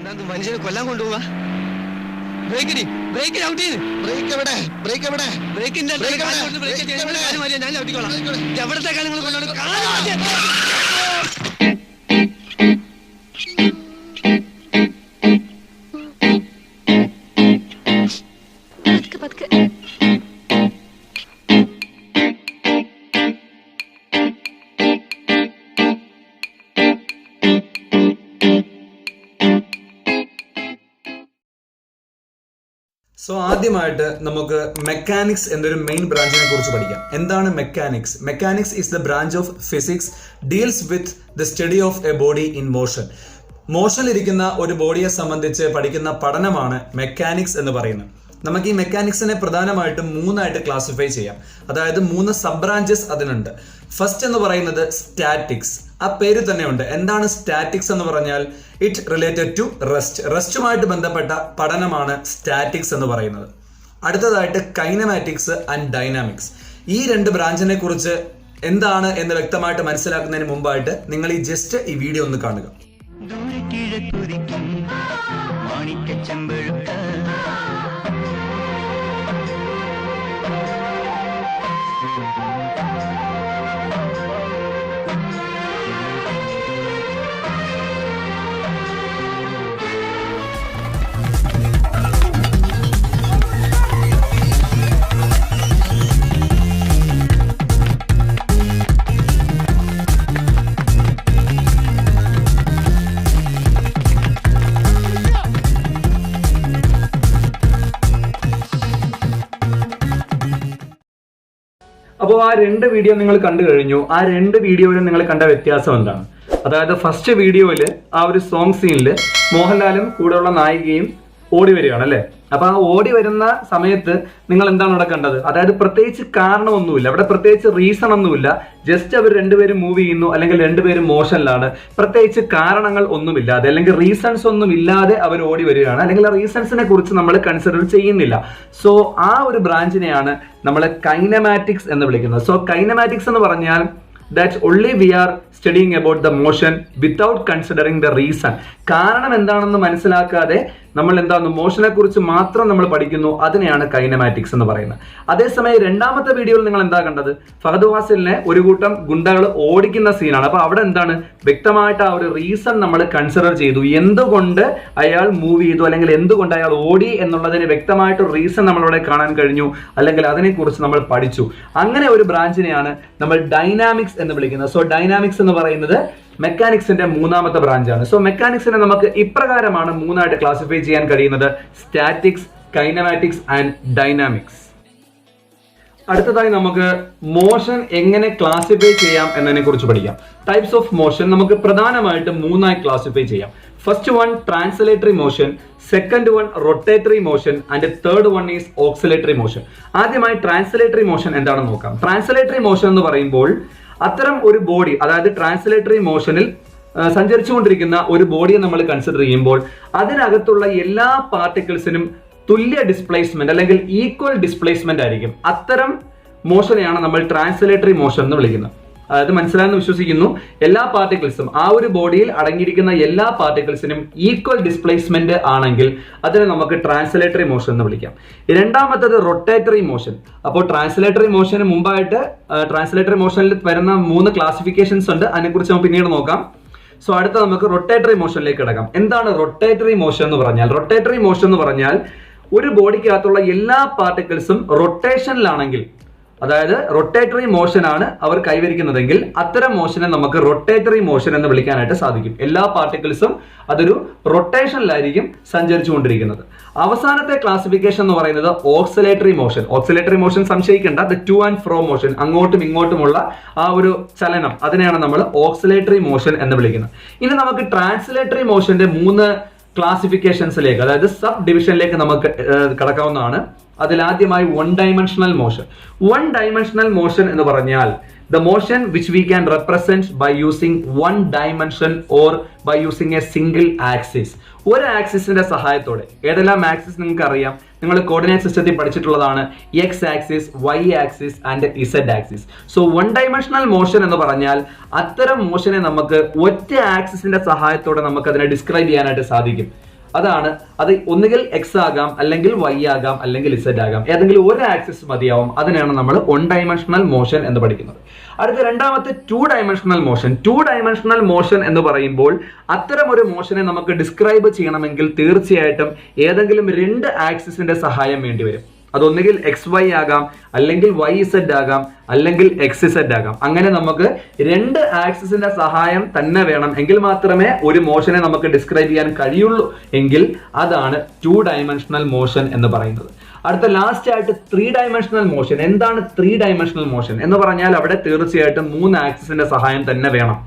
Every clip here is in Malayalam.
മനുഷ്യനെ കൊല്ലാൻ കൊണ്ടുപോവാ. ബ്രേക്ക് ഔട്ട് ചെയ്ത് ബ്രേക്കിന്റെ ഞാൻ ഔട്ടിക്കോളാം. എവിടത്തേക്കാ നിങ്ങൾ കൊണ്ടുപോകുന്നത്? സോ ആദ്യമായിട്ട് നമുക്ക് മെക്കാനിക്സ് എന്നൊരു മെയിൻ ബ്രാഞ്ചിനെ കുറിച്ച് പഠിക്കാം. എന്താണ് mechanics? Mechanics is the branch of physics deals with the study of a body in motion. മോഷനിലിരിക്കുന്ന ഒരു ബോഡിയെ സംബന്ധിച്ച് പഠിക്കുന്ന പഠനമാണ് മെക്കാനിക്സ് എന്ന് പറയുന്നത്. നമുക്ക് ഈ മെക്കാനിക്സിനെ പ്രധാനമായിട്ടും മൂന്നായിട്ട് ക്ലാസിഫൈ ചെയ്യാം. അതായത് 3 സബ് ബ്രാഞ്ചസ് അതിനുണ്ട്. ഫസ്റ്റ് എന്ന് പറയുന്നത് സ്റ്റാറ്റിക്സ്. ആ പേര് തന്നെ ഉണ്ട്. എന്താണ് സ്റ്റാറ്റിക്സ് എന്ന് പറഞ്ഞാൽ? ഇറ്റ് റിലേറ്റഡ് ടു റെസ്റ്റുമായിട്ട് ബന്ധപ്പെട്ട പഠനമാണ് സ്റ്റാറ്റിക്സ് എന്ന് പറയുന്നത്. അടുത്തതായിട്ട് കൈനമാറ്റിക്സ് ആൻഡ് ഡൈനാമിക്സ്. ഈ 2 ബ്രാഞ്ചിനെ കുറിച്ച് എന്താണ് എന്ന് വ്യക്തമായിട്ട് മനസ്സിലാക്കുന്നതിന് മുമ്പായിട്ട് നിങ്ങൾ ഈ വീഡിയോ ഒന്ന് കാണുക. അപ്പോൾ ആ 2 വീഡിയോ നിങ്ങൾ കണ്ടു കഴിഞ്ഞു. ആ 2 വീഡിയോയിലും നിങ്ങൾ കണ്ട വ്യത്യാസം എന്താണ്? അതായത് ഫസ്റ്റ് വീഡിയോയിൽ ആ ഒരു സോങ് സീനിൽ മോഹൻലാലും കൂടെയുള്ള നായികയും ഓടി വരികയാണ് അല്ലേ? അപ്പൊ ആ ഓടി വരുന്ന സമയത്ത് നിങ്ങൾ എന്താണ് അവിടെ കണ്ടത്? അതായത് പ്രത്യേകിച്ച് കാരണമൊന്നുമില്ല, അവിടെ പ്രത്യേകിച്ച് റീസൺ ഒന്നുമില്ല. ജസ്റ്റ് അവർ 2 പേരും മൂവ് ചെയ്യുന്നു, അല്ലെങ്കിൽ 2 പേരും മോഷനിലാണ്. പ്രത്യേകിച്ച് കാരണങ്ങൾ ഒന്നുമില്ലാതെ അല്ലെങ്കിൽ റീസൺസ് ഒന്നും ഇല്ലാതെ അവർ ഓടി വരികയാണ്, അല്ലെങ്കിൽ ആ റീസൺസിനെ കുറിച്ച് നമ്മൾ കൺസിഡർ ചെയ്യുന്നില്ല. സോ ആ ഒരു ബ്രാഞ്ചിനെയാണ് നമ്മൾ കൈനമാറ്റിക്സ് എന്ന് വിളിക്കുന്നത്. സോ കൈനമാറ്റിക്സ് എന്ന് പറഞ്ഞാൽ that only we are studying about the motion without considering the reason. കാരണം എന്താണെന്ന് മനസ്സിലാക്കാതെ നമ്മൾ എന്താണ് മോഷനെ കുറിച്ച് മാത്രം നമ്മൾ പഠിക്കുന്നു. അതിനെയാണ് കൈനമാറ്റിക്സ് എന്ന് പറയുന്നത്. അതേസമയം രണ്ടാമത്തെ വീഡിയോയിൽ നിങ്ങൾ എന്താ കണ്ടത്? ഫഹദ് ഫാസിലിനെ ഒരു കൂട്ടം ഗുണ്ടകൾ ഓടിക്കുന്ന സീനാണ്. അപ്പൊ അവിടെ എന്താണ് വ്യക്തമായിട്ട് ആ ഒരു റീസൺ നമ്മൾ കൺസിഡർ ചെയ്തു. എന്തുകൊണ്ട് അയാൾ മൂവ് ചെയ്തു, അല്ലെങ്കിൽ എന്തുകൊണ്ട് അയാൾ ഓടി എന്നുള്ളതിന് വ്യക്തമായിട്ട് റീസൺ നമ്മളിവിടെ കാണാൻ കഴിഞ്ഞു, അല്ലെങ്കിൽ അതിനെക്കുറിച്ച് നമ്മൾ പഠിച്ചു. അങ്ങനെ ഒരു ബ്രാഞ്ചിനെയാണ് നമ്മൾ ഡൈനാമിക്സ് എന്ന് വിളിക്കുന്നത്. സോ ഡൈനാമിക്സ് എന്ന് പറയുന്നത് മെക്കാനിക്സിന്റെ 3ാമത്തെ ബ്രാഞ്ചാണ്. സോ മെക്കാനിക്സിനെ നമുക്ക് ഇപ്രകാരമാണ് 3ആയിട്ട് ക്ലാസിഫൈ ചെയ്യാൻ കഴിയുന്നത്: സ്റ്റാറ്റിക്സ്, കൈനമാറ്റിക്സ് ആൻഡ് ഡൈനാമിക്സ്. അടുത്തതായി നമുക്ക് മോഷൻ എങ്ങനെ ക്ലാസിഫൈ ചെയ്യാം എന്നതിനെ കുറിച്ച് പഠിക്കാം. ടൈപ്സ് ഓഫ് മോഷൻ നമുക്ക് പ്രധാനമായിട്ടും 3ആയി ക്ലാസിഫൈ ചെയ്യാം. First one translatory motion, second one rotatory motion and third one is oscillatory motion. ആദ്യമായി ട്രാൻസ്ലേറ്ററി മോഷൻ എന്താണെന്ന് നോക്കാം. ട്രാൻസ്ലേറ്ററി മോഷൻ എന്ന് പറയുമ്പോൾ അത്തരം ഒരു ബോഡി, അതായത് ട്രാൻസ്ലേറ്ററി മോഷനിൽ സഞ്ചരിച്ചുകൊണ്ടിരിക്കുന്ന ഒരു ബോഡിയെ നമ്മൾ കൺസിഡർ ചെയ്യുമ്പോൾ അതിനകത്തുള്ള എല്ലാ പാർട്ടിക്കിൾസിനും തുല്യ ഡിസ്പ്ലേസ്മെന്റ് അല്ലെങ്കിൽ ഈക്വൽ ഡിസ്പ്ലേസ്മെന്റ് ആയിരിക്കും. അത്തരം മോഷനെയാണ് നമ്മൾ ട്രാൻസ്ലേറ്ററി മോഷൻ എന്ന് വിളിക്കുന്നത്. അതായത് മനസ്സിലായെന്ന് വിശ്വസിക്കുന്നു. എല്ലാ പാർട്ടിക്കിൾസും, ആ ഒരു ബോഡിയിൽ അടങ്ങിയിരിക്കുന്ന എല്ലാ പാർട്ടിക്കിൾസിനും ഈക്വൽ ഡിസ്പ്ലേസ്മെന്റ് ആണെങ്കിൽ അതിനെ നമുക്ക് ട്രാൻസ്ലേറ്ററി മോഷൻ എന്ന് വിളിക്കാം. രണ്ടാമത്തത് റൊട്ടേറ്ററി മോഷൻ. അപ്പോൾ ട്രാൻസ്ലേറ്ററി മോഷന് മുമ്പായിട്ട് ട്രാൻസ്ലേറ്ററി മോഷനിൽ വരുന്ന 3 ക്ലാസിഫിക്കേഷൻസ് ഉണ്ട്. അതിനെക്കുറിച്ച് നമുക്ക് പിന്നീട് നോക്കാം. സോ അടുത്ത നമുക്ക് റൊട്ടേറ്ററി മോഷനിലേക്ക് കിടക്കാം. എന്താണ് റൊട്ടേറ്ററി മോഷൻ എന്ന് പറഞ്ഞാൽ? റൊട്ടേറ്ററി മോഷൻ എന്ന് പറഞ്ഞാൽ ഒരു ബോഡിക്കകത്തുള്ള എല്ലാ പാർട്ടിക്കിൾസും റൊട്ടേഷനിലാണെങ്കിൽ, അതായത് റൊട്ടേറ്ററി മോഷൻ ആണ് അവർ കൈവരിക്കുന്നതെങ്കിൽ അത്തരം മോഷനെ നമുക്ക് റൊട്ടേറ്ററി മോഷൻ എന്ന് വിളിക്കാനായിട്ട് സാധിക്കും. എല്ലാ പാർട്ടിക്കിൾസും അതൊരു റൊട്ടേഷനിലായിരിക്കും സഞ്ചരിച്ചുകൊണ്ടിരിക്കുന്നത്. അവസാനത്തെ ക്ലാസിഫിക്കേഷൻ എന്ന് പറയുന്നത് ഓക്സിലേറ്ററി മോഷൻ. ഓക്സിലേറ്ററി മോഷൻ സംശയിക്കേണ്ട, the to and fro motion, അങ്ങോട്ടും ഇങ്ങോട്ടുമുള്ള ആ ഒരു ചലനം, അതിനെയാണ് നമ്മൾ ഓക്സിലേറ്ററി മോഷൻ എന്ന് വിളിക്കുന്നത്. ഇനി നമുക്ക് ട്രാൻസ്ലേറ്ററി മോഷന്റെ 3 ക്ലാസിഫിക്കേഷൻസിലേക്ക്, അതായത് സബ് ഡിവിഷനിലേക്ക് നമുക്ക് കടക്കാവുന്നതാണ്. അതിലാദ്യമായി 1 ഡൈമെൻഷണൽ മോഷൻ. 1 ഡൈമെൻഷണൽ മോഷൻ എന്ന് പറഞ്ഞാൽ the motion which we can represent by using one dimension or by using a single axis. ഒരു ആക്സിസിന്റെ സഹായത്തോടെ, ഏതെല്ലാം ആക്സിസ് നിങ്ങൾക്ക് അറിയാം, നിങ്ങൾ കോർഡിനേറ്റ് സിസ്റ്റത്തിൽ പഠിച്ചിട്ടുള്ളതാണ്. X axis, Y axis and Z axis. So 1 dimensional motion എന്ന് പറഞ്ഞാൽ അത്തരം മോഷനെ നമുക്ക് ഒറ്റ ആക്സിസിന്റെ സഹായത്തോടെ നമുക്ക് അതിനെ ഡിസ്ക്രൈബ് ചെയ്യാനായിട്ട് സാധിക്കും. അതാണ്. അത് ഒന്നുകിൽ എക്സ് ആകാം, അല്ലെങ്കിൽ വൈ ആകാം, അല്ലെങ്കിൽ ഇസഡ് ആകാം. ഏതെങ്കിലും ഒരു ആക്സിസ് മതിയാവും. അതിനാണ് നമ്മൾ 1 ഡയമെൻഷണൽ മോഷൻ എന്ന് പഠിക്കുന്നത്. അടുത്ത രണ്ടാമത്തെ 2 ഡയമെൻഷണൽ മോഷൻ. 2 ഡയമെൻഷണൽ മോഷൻ എന്ന് പറയുമ്പോൾ അത്തരം ഒരു മോഷനെ നമുക്ക് ഡിസ്ക്രൈബ് ചെയ്യണമെങ്കിൽ തീർച്ചയായിട്ടും ഏതെങ്കിലും 2 ആക്സിസിന്റെ സഹായം വേണ്ടിവരും. അതൊന്നുകിൽ എക്സ് വൈ ആകാം, അല്ലെങ്കിൽ വൈ ഇസഡ് ആകാം, അല്ലെങ്കിൽ എക്സ് ഇസഡ് ആകാം. അങ്ങനെ നമുക്ക് 2 ആക്സിസിന്റെ സഹായം തന്നെ വേണം. എങ്കിൽ മാത്രമേ ഒരു മോഷനെ നമുക്ക് ഡിസ്ക്രൈബ് ചെയ്യാൻ കഴിയുള്ളൂ. എങ്കിൽ അതാണ് 2 ഡയമെൻഷണൽ മോഷൻ എന്ന് പറയുന്നത്. അടുത്ത ലാസ്റ്റ് ആയിട്ട് 3 ഡയമെൻഷണൽ മോഷൻ. എന്താണ് 3 ഡയമെൻഷണൽ മോഷൻ എന്ന് പറഞ്ഞാൽ അവിടെ തീർച്ചയായിട്ടും 3 ആക്സിസിന്റെ സഹായം തന്നെ വേണം.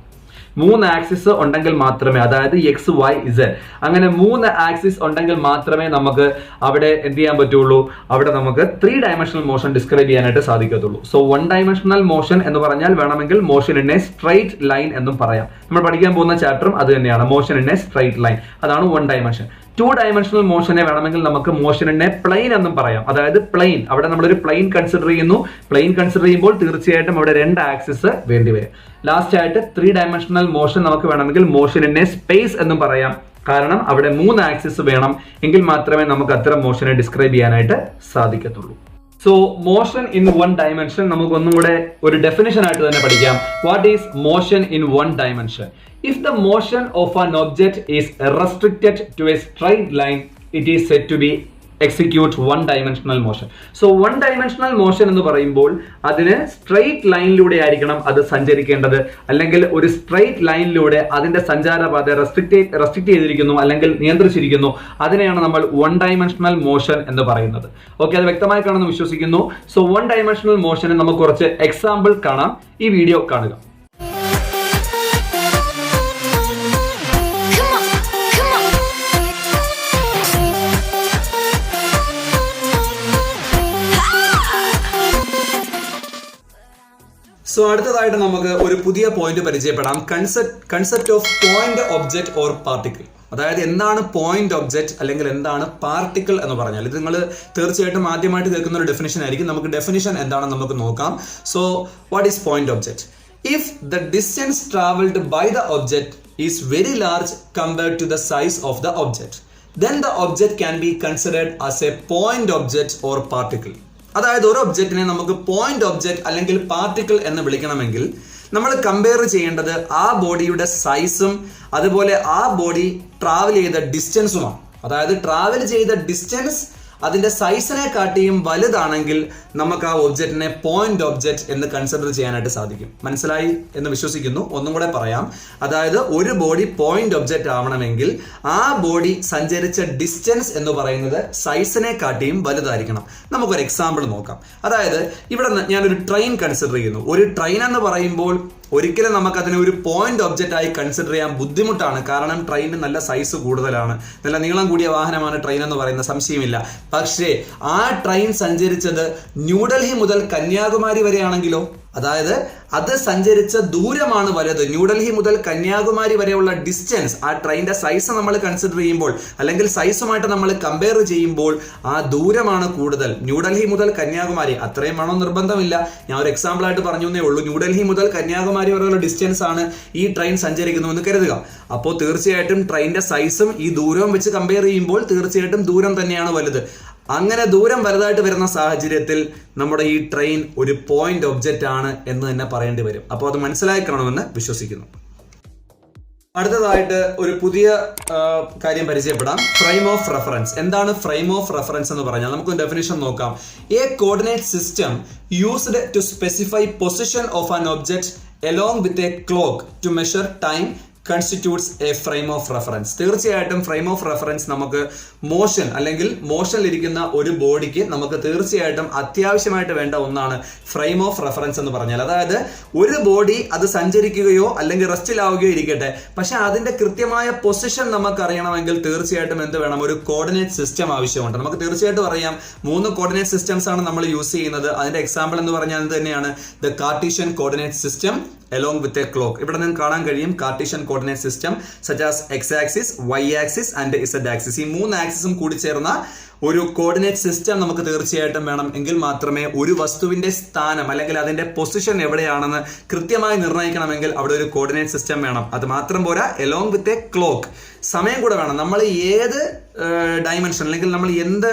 3 ആക്സിസ് ഉണ്ടെങ്കിൽ മാത്രമേ, അതായത് എക്സ് വൈ ഇസഡ്, അങ്ങനെ 3 ആക്സിസ് ഉണ്ടെങ്കിൽ മാത്രമേ നമുക്ക് അവിടെ എന്ത് ചെയ്യാൻ പറ്റുള്ളൂ, അവിടെ നമുക്ക് 3 ഡയമെൻഷണൽ മോഷൻ ഡിസ്ക്രൈബ് ചെയ്യാനായിട്ട് സാധിക്കത്തുള്ളൂ. സോ 1 ഡയമെൻഷണൽ മോഷൻ എന്ന് പറഞ്ഞാൽ വേണമെങ്കിൽ motion in A straight line എന്നും പറയാം. നമ്മൾ പഠിക്കാൻ പോകുന്ന ചാപ്റ്ററും അത് തന്നെയാണ്, motion in A straight line. അതാണ് 1 ഡയമെൻഷൻ. 2 ഡയമെൻഷണൽ മോഷനെ വേണമെങ്കിൽ നമുക്ക് മോഷൻ ഇൻ എ പ്ലെയിൻ എന്നും പറയാം. അതായത് പ്ലെയിൻ, അവിടെ നമ്മളൊരു പ്ലെയിൻ കൺസിഡർ ചെയ്യുന്നു. പ്ലെയിൻ കൺസിഡർ ചെയ്യുമ്പോൾ തീർച്ചയായിട്ടും അവിടെ 2 ആക്സിസ് വേണ്ടി വരും. ലാസ്റ്റ് ആയിട്ട് 3 ഡയമെൻഷണൽ മോഷൻ നമുക്ക് വേണമെങ്കിൽ മോഷൻ ഇൻ എ സ്പേസ് എന്നും പറയാം. കാരണം അവിടെ 3 ആക്സിസ് വേണം. എങ്കിൽ മാത്രമേ നമുക്ക് അത്തരം മോഷനെ ഡിസ്ക്രൈബ് ചെയ്യാനായിട്ട് സാധിക്കത്തുള്ളൂ. സോ മോഷൻ ഇൻ 1 ഡയമെൻഷൻ നമുക്ക് ഒന്നും കൂടെ ഒരു ഡെഫിനിഷൻ ആയിട്ട് തന്നെ പഠിക്കാം. What is motion in 1 dimension? If the motion of an object is restricted to a straight line, it is said to be execute 1 dimensional motion. So 1 dimensional motion എന്ന് പറയുമ്പോൾ അതിന് സ്ട്രെയിറ്റ് ലൈനിലൂടെ ആയിരിക്കണം അത് സഞ്ചരിക്കേണ്ടത്. അല്ലെങ്കിൽ ഒരു സ്ട്രെയിറ്റ് ലൈനിലൂടെ അതിന്റെ സഞ്ചാരപാത റെസ്ട്രിക്ട് ചെയ്തിരിക്കുന്നു, അല്ലെങ്കിൽ നിയന്ത്രിച്ചിരിക്കുന്നു. അതിനെയാണ് നമ്മൾ 1 ഡയമെൻഷണൽ മോഷൻ എന്ന് പറയുന്നത്. ഓക്കെ, അത് വ്യക്തമായി കാണുമെന്ന് വിശ്വസിക്കുന്നു. സോ 1 ഡയമെൻഷണൽ മോഷന് നമുക്ക് കുറച്ച് എക്സാമ്പിൾ കാണാം. ഈ വീഡിയോ കാണുക. സോ അടുത്തതായിട്ട് നമുക്ക് ഒരു പുതിയ പോയിന്റ് പരിചയപ്പെടാം. Concept of point object or particle. അതായത് എന്താണ് പോയിന്റ് ഒബ്ജക്റ്റ് അല്ലെങ്കിൽ എന്താണ് പാർട്ടിക്കിൾ എന്ന് പറഞ്ഞാൽ, ഇത് നിങ്ങൾ തീർച്ചയായിട്ടും ആദ്യമായിട്ട് കേൾക്കുന്ന ഒരു ഡെഫിനിഷൻ ആയിരിക്കും. നമുക്ക് ഡെഫിനിഷൻ എന്താണെന്ന് നമുക്ക് നോക്കാം. So what is point object? If the distance travelled by the object is very large compared to the size of the object, then the object can be considered as a point object or particle. അതായത് ഒരു ഒബ്ജക്റ്റിനെ നമുക്ക് പോയിന്റ് ഒബ്ജക്റ്റ് അല്ലെങ്കിൽ പാർട്ടിക്കിൾ എന്ന് വിളിക്കണമെങ്കിൽ നമ്മൾ കമ്പയർ ചെയ്യേണ്ടത് ആ ബോഡിയുടെ സൈസും അതുപോലെ ആ ബോഡി ട്രാവൽ ചെയ്ത ഡിസ്റ്റൻസുമാണ്. അതായത് ട്രാവൽ ചെയ്ത ഡിസ്റ്റൻസ് അതിന്റെ സൈസിനെ കാട്ടിയും വലുതാണെങ്കിൽ നമുക്ക് ആ ഒബ്ജക്റ്റിനെ പോയിന്റ് ഒബ്ജക്റ്റ് എന്ന് കൺസിഡർ ചെയ്യാനായിട്ട് സാധിക്കും. മനസ്സിലായി എന്ന് വിശ്വസിക്കുന്നു. ഒന്നും കൂടെ പറയാം. അതായത് ഒരു ബോഡി പോയിന്റ് ഒബ്ജക്റ്റ് ആവണമെങ്കിൽ ആ ബോഡി സഞ്ചരിച്ച ഡിസ്റ്റൻസ് എന്ന് പറയുന്നത് സൈസിനെ കാട്ടിയും വലുതായിരിക്കണം. നമുക്കൊരു എക്സാമ്പിൾ നോക്കാം. അതായത് ഇവിടെ ഞാനൊരു ട്രെയിൻ കൺസിഡർ ചെയ്യുന്നു. ഒരു ട്രെയിൻ എന്ന് പറയുമ്പോൾ ഒരിക്കലും നമുക്കതിനെ ഒരു പോയിന്റ് ഒബ്ജക്റ്റ് ആയി കൺസിഡർ ചെയ്യാൻ ബുദ്ധിമുട്ടാണ്. കാരണം ട്രെയിന് നല്ല സൈസ് കൂടുതലാണ്, നല്ല നീളം കൂടിയ വാഹനമാണ് ട്രെയിൻ എന്ന് പറയുന്ന സംശയമില്ല. പക്ഷേ ആ ട്രെയിൻ സഞ്ചരിച്ചത് ന്യൂഡൽഹി മുതൽ കന്യാകുമാരി വരെയാണെങ്കിലോ, അതായത് അത് സഞ്ചരിച്ച ദൂരമാണ് വലുത്. ന്യൂഡൽഹി മുതൽ കന്യാകുമാരി വരെയുള്ള ഡിസ്റ്റൻസ്, ആ ട്രെയിനിന്റെ സൈസ് നമ്മൾ കൺസിഡർ ചെയ്യുമ്പോൾ അല്ലെങ്കിൽ സൈസുമായിട്ട് നമ്മൾ കമ്പയർ ചെയ്യുമ്പോൾ ആ ദൂരമാണ് കൂടുതൽ. ന്യൂഡൽഹി മുതൽ കന്യാകുമാരി അത്രയും വേണോ നിർബന്ധമില്ല. ഞാൻ ഒരു എക്സാമ്പിൾ ആയിട്ട് പറഞ്ഞു എന്നേ ഉള്ളൂ. ന്യൂഡൽഹി മുതൽ കന്യാകുമാരി വരെയുള്ള ഡിസ്റ്റൻസ് ആണ് ഈ ട്രെയിൻ സഞ്ചരിക്കുന്നു എന്ന് കരുതുക. അപ്പോൾ തീർച്ചയായിട്ടും ട്രെയിനിന്റെ സൈസും ഈ ദൂരവും വെച്ച് കമ്പയർ ചെയ്യുമ്പോൾ തീർച്ചയായിട്ടും ദൂരം തന്നെയാണ് വലുത്. അങ്ങനെ ദൂരം വലുതായിട്ട് വരുന്ന സാഹചര്യത്തിൽ നമ്മുടെ ഈ ട്രെയിൻ ഒരു പോയിന്റ് ഒബ്ജക്റ്റ് ആണ് എന്ന് തന്നെ പറയേണ്ടി വരും. അപ്പോൾ അത് മനസ്സിലാക്കണമെന്ന് വിശ്വസിക്കുന്നു. അടുത്തതായിട്ട് ഒരു പുതിയ കാര്യം പരിചയപ്പെടാം. Frame of reference. എന്താണ് ഫ്രെയിം ഓഫ് റെഫറൻസ് എന്ന് പറഞ്ഞാൽ നമുക്ക് ഡെഫിനിഷൻ നോക്കാം. A coordinate system used to specify position of an object along with a clock to measure time constitutes a frame of reference. തീർച്ചയായിട്ടും ഫ്രെയിം ഓഫ് റെഫറൻസ് നമുക്ക് മോഷൻ അല്ലെങ്കിൽ മോഷനിലിരിക്കുന്ന ഒരു ബോഡിക്ക് നമുക്ക് തീർച്ചയായിട്ടും അത്യാവശ്യമായിട്ട് വേണ്ട ഒന്നാണ് ഫ്രെയിം ഓഫ് റെഫറൻസ് എന്ന് പറഞ്ഞാൽ. അതായത് ഒരു ബോഡി അത് സഞ്ചരിക്കുകയോ അല്ലെങ്കിൽ റെസ്റ്റിലാവുകയോ ഇരിക്കട്ടെ, പക്ഷെ അതിന്റെ കൃത്യമായ പൊസിഷൻ നമുക്ക് അറിയണമെങ്കിൽ തീർച്ചയായിട്ടും എന്ത് വേണം? ഒരു കോർഡിനേറ്റ് സിസ്റ്റം ആവശ്യമുണ്ട്. നമുക്ക് തീർച്ചയായിട്ടും അറിയാം 3 കോർഡിനേറ്റ് സിസ്റ്റംസ് ആണ് നമ്മൾ യൂസ് ചെയ്യുന്നത്. അതിന്റെ എക്സാമ്പിൾ എന്ന് പറഞ്ഞാൽ എന്ത് തന്നെയാണ്? The Cartesian coordinate system, along with a clock. ഇവിടെ നിങ്ങൾക്ക് കാണാൻ കഴിയും Cartesian coordinate system such as x axis, y axis and z axis. ഈ 3 ആക്സിസും കൂടി ചേർന്ന ഒരു കോർഡിനേറ്റ് സിസ്റ്റം നമുക്ക് തീർച്ചയായിട്ടും വേണം. എങ്കിൽ മാത്രമേ ഒരു വസ്തുവിന്റെ സ്ഥാനം അല്ലെങ്കിൽ അതിന്റെ പൊസിഷൻ എവിടെയാണെന്ന് കൃത്യമായി നിർണ്ണയിക്കണമെങ്കിൽ അവിടെ ഒരു കോർഡിനേറ്റ് സിസ്റ്റം വേണം. അത് മാത്രം പോരാ, എലോങ് വിത്ത് എ ക്ലോക്ക്, സമയം കൂടെ വേണം. നമ്മൾ ഏത് ഡയമെൻഷൻ അല്ലെങ്കിൽ നമ്മൾ എന്ത്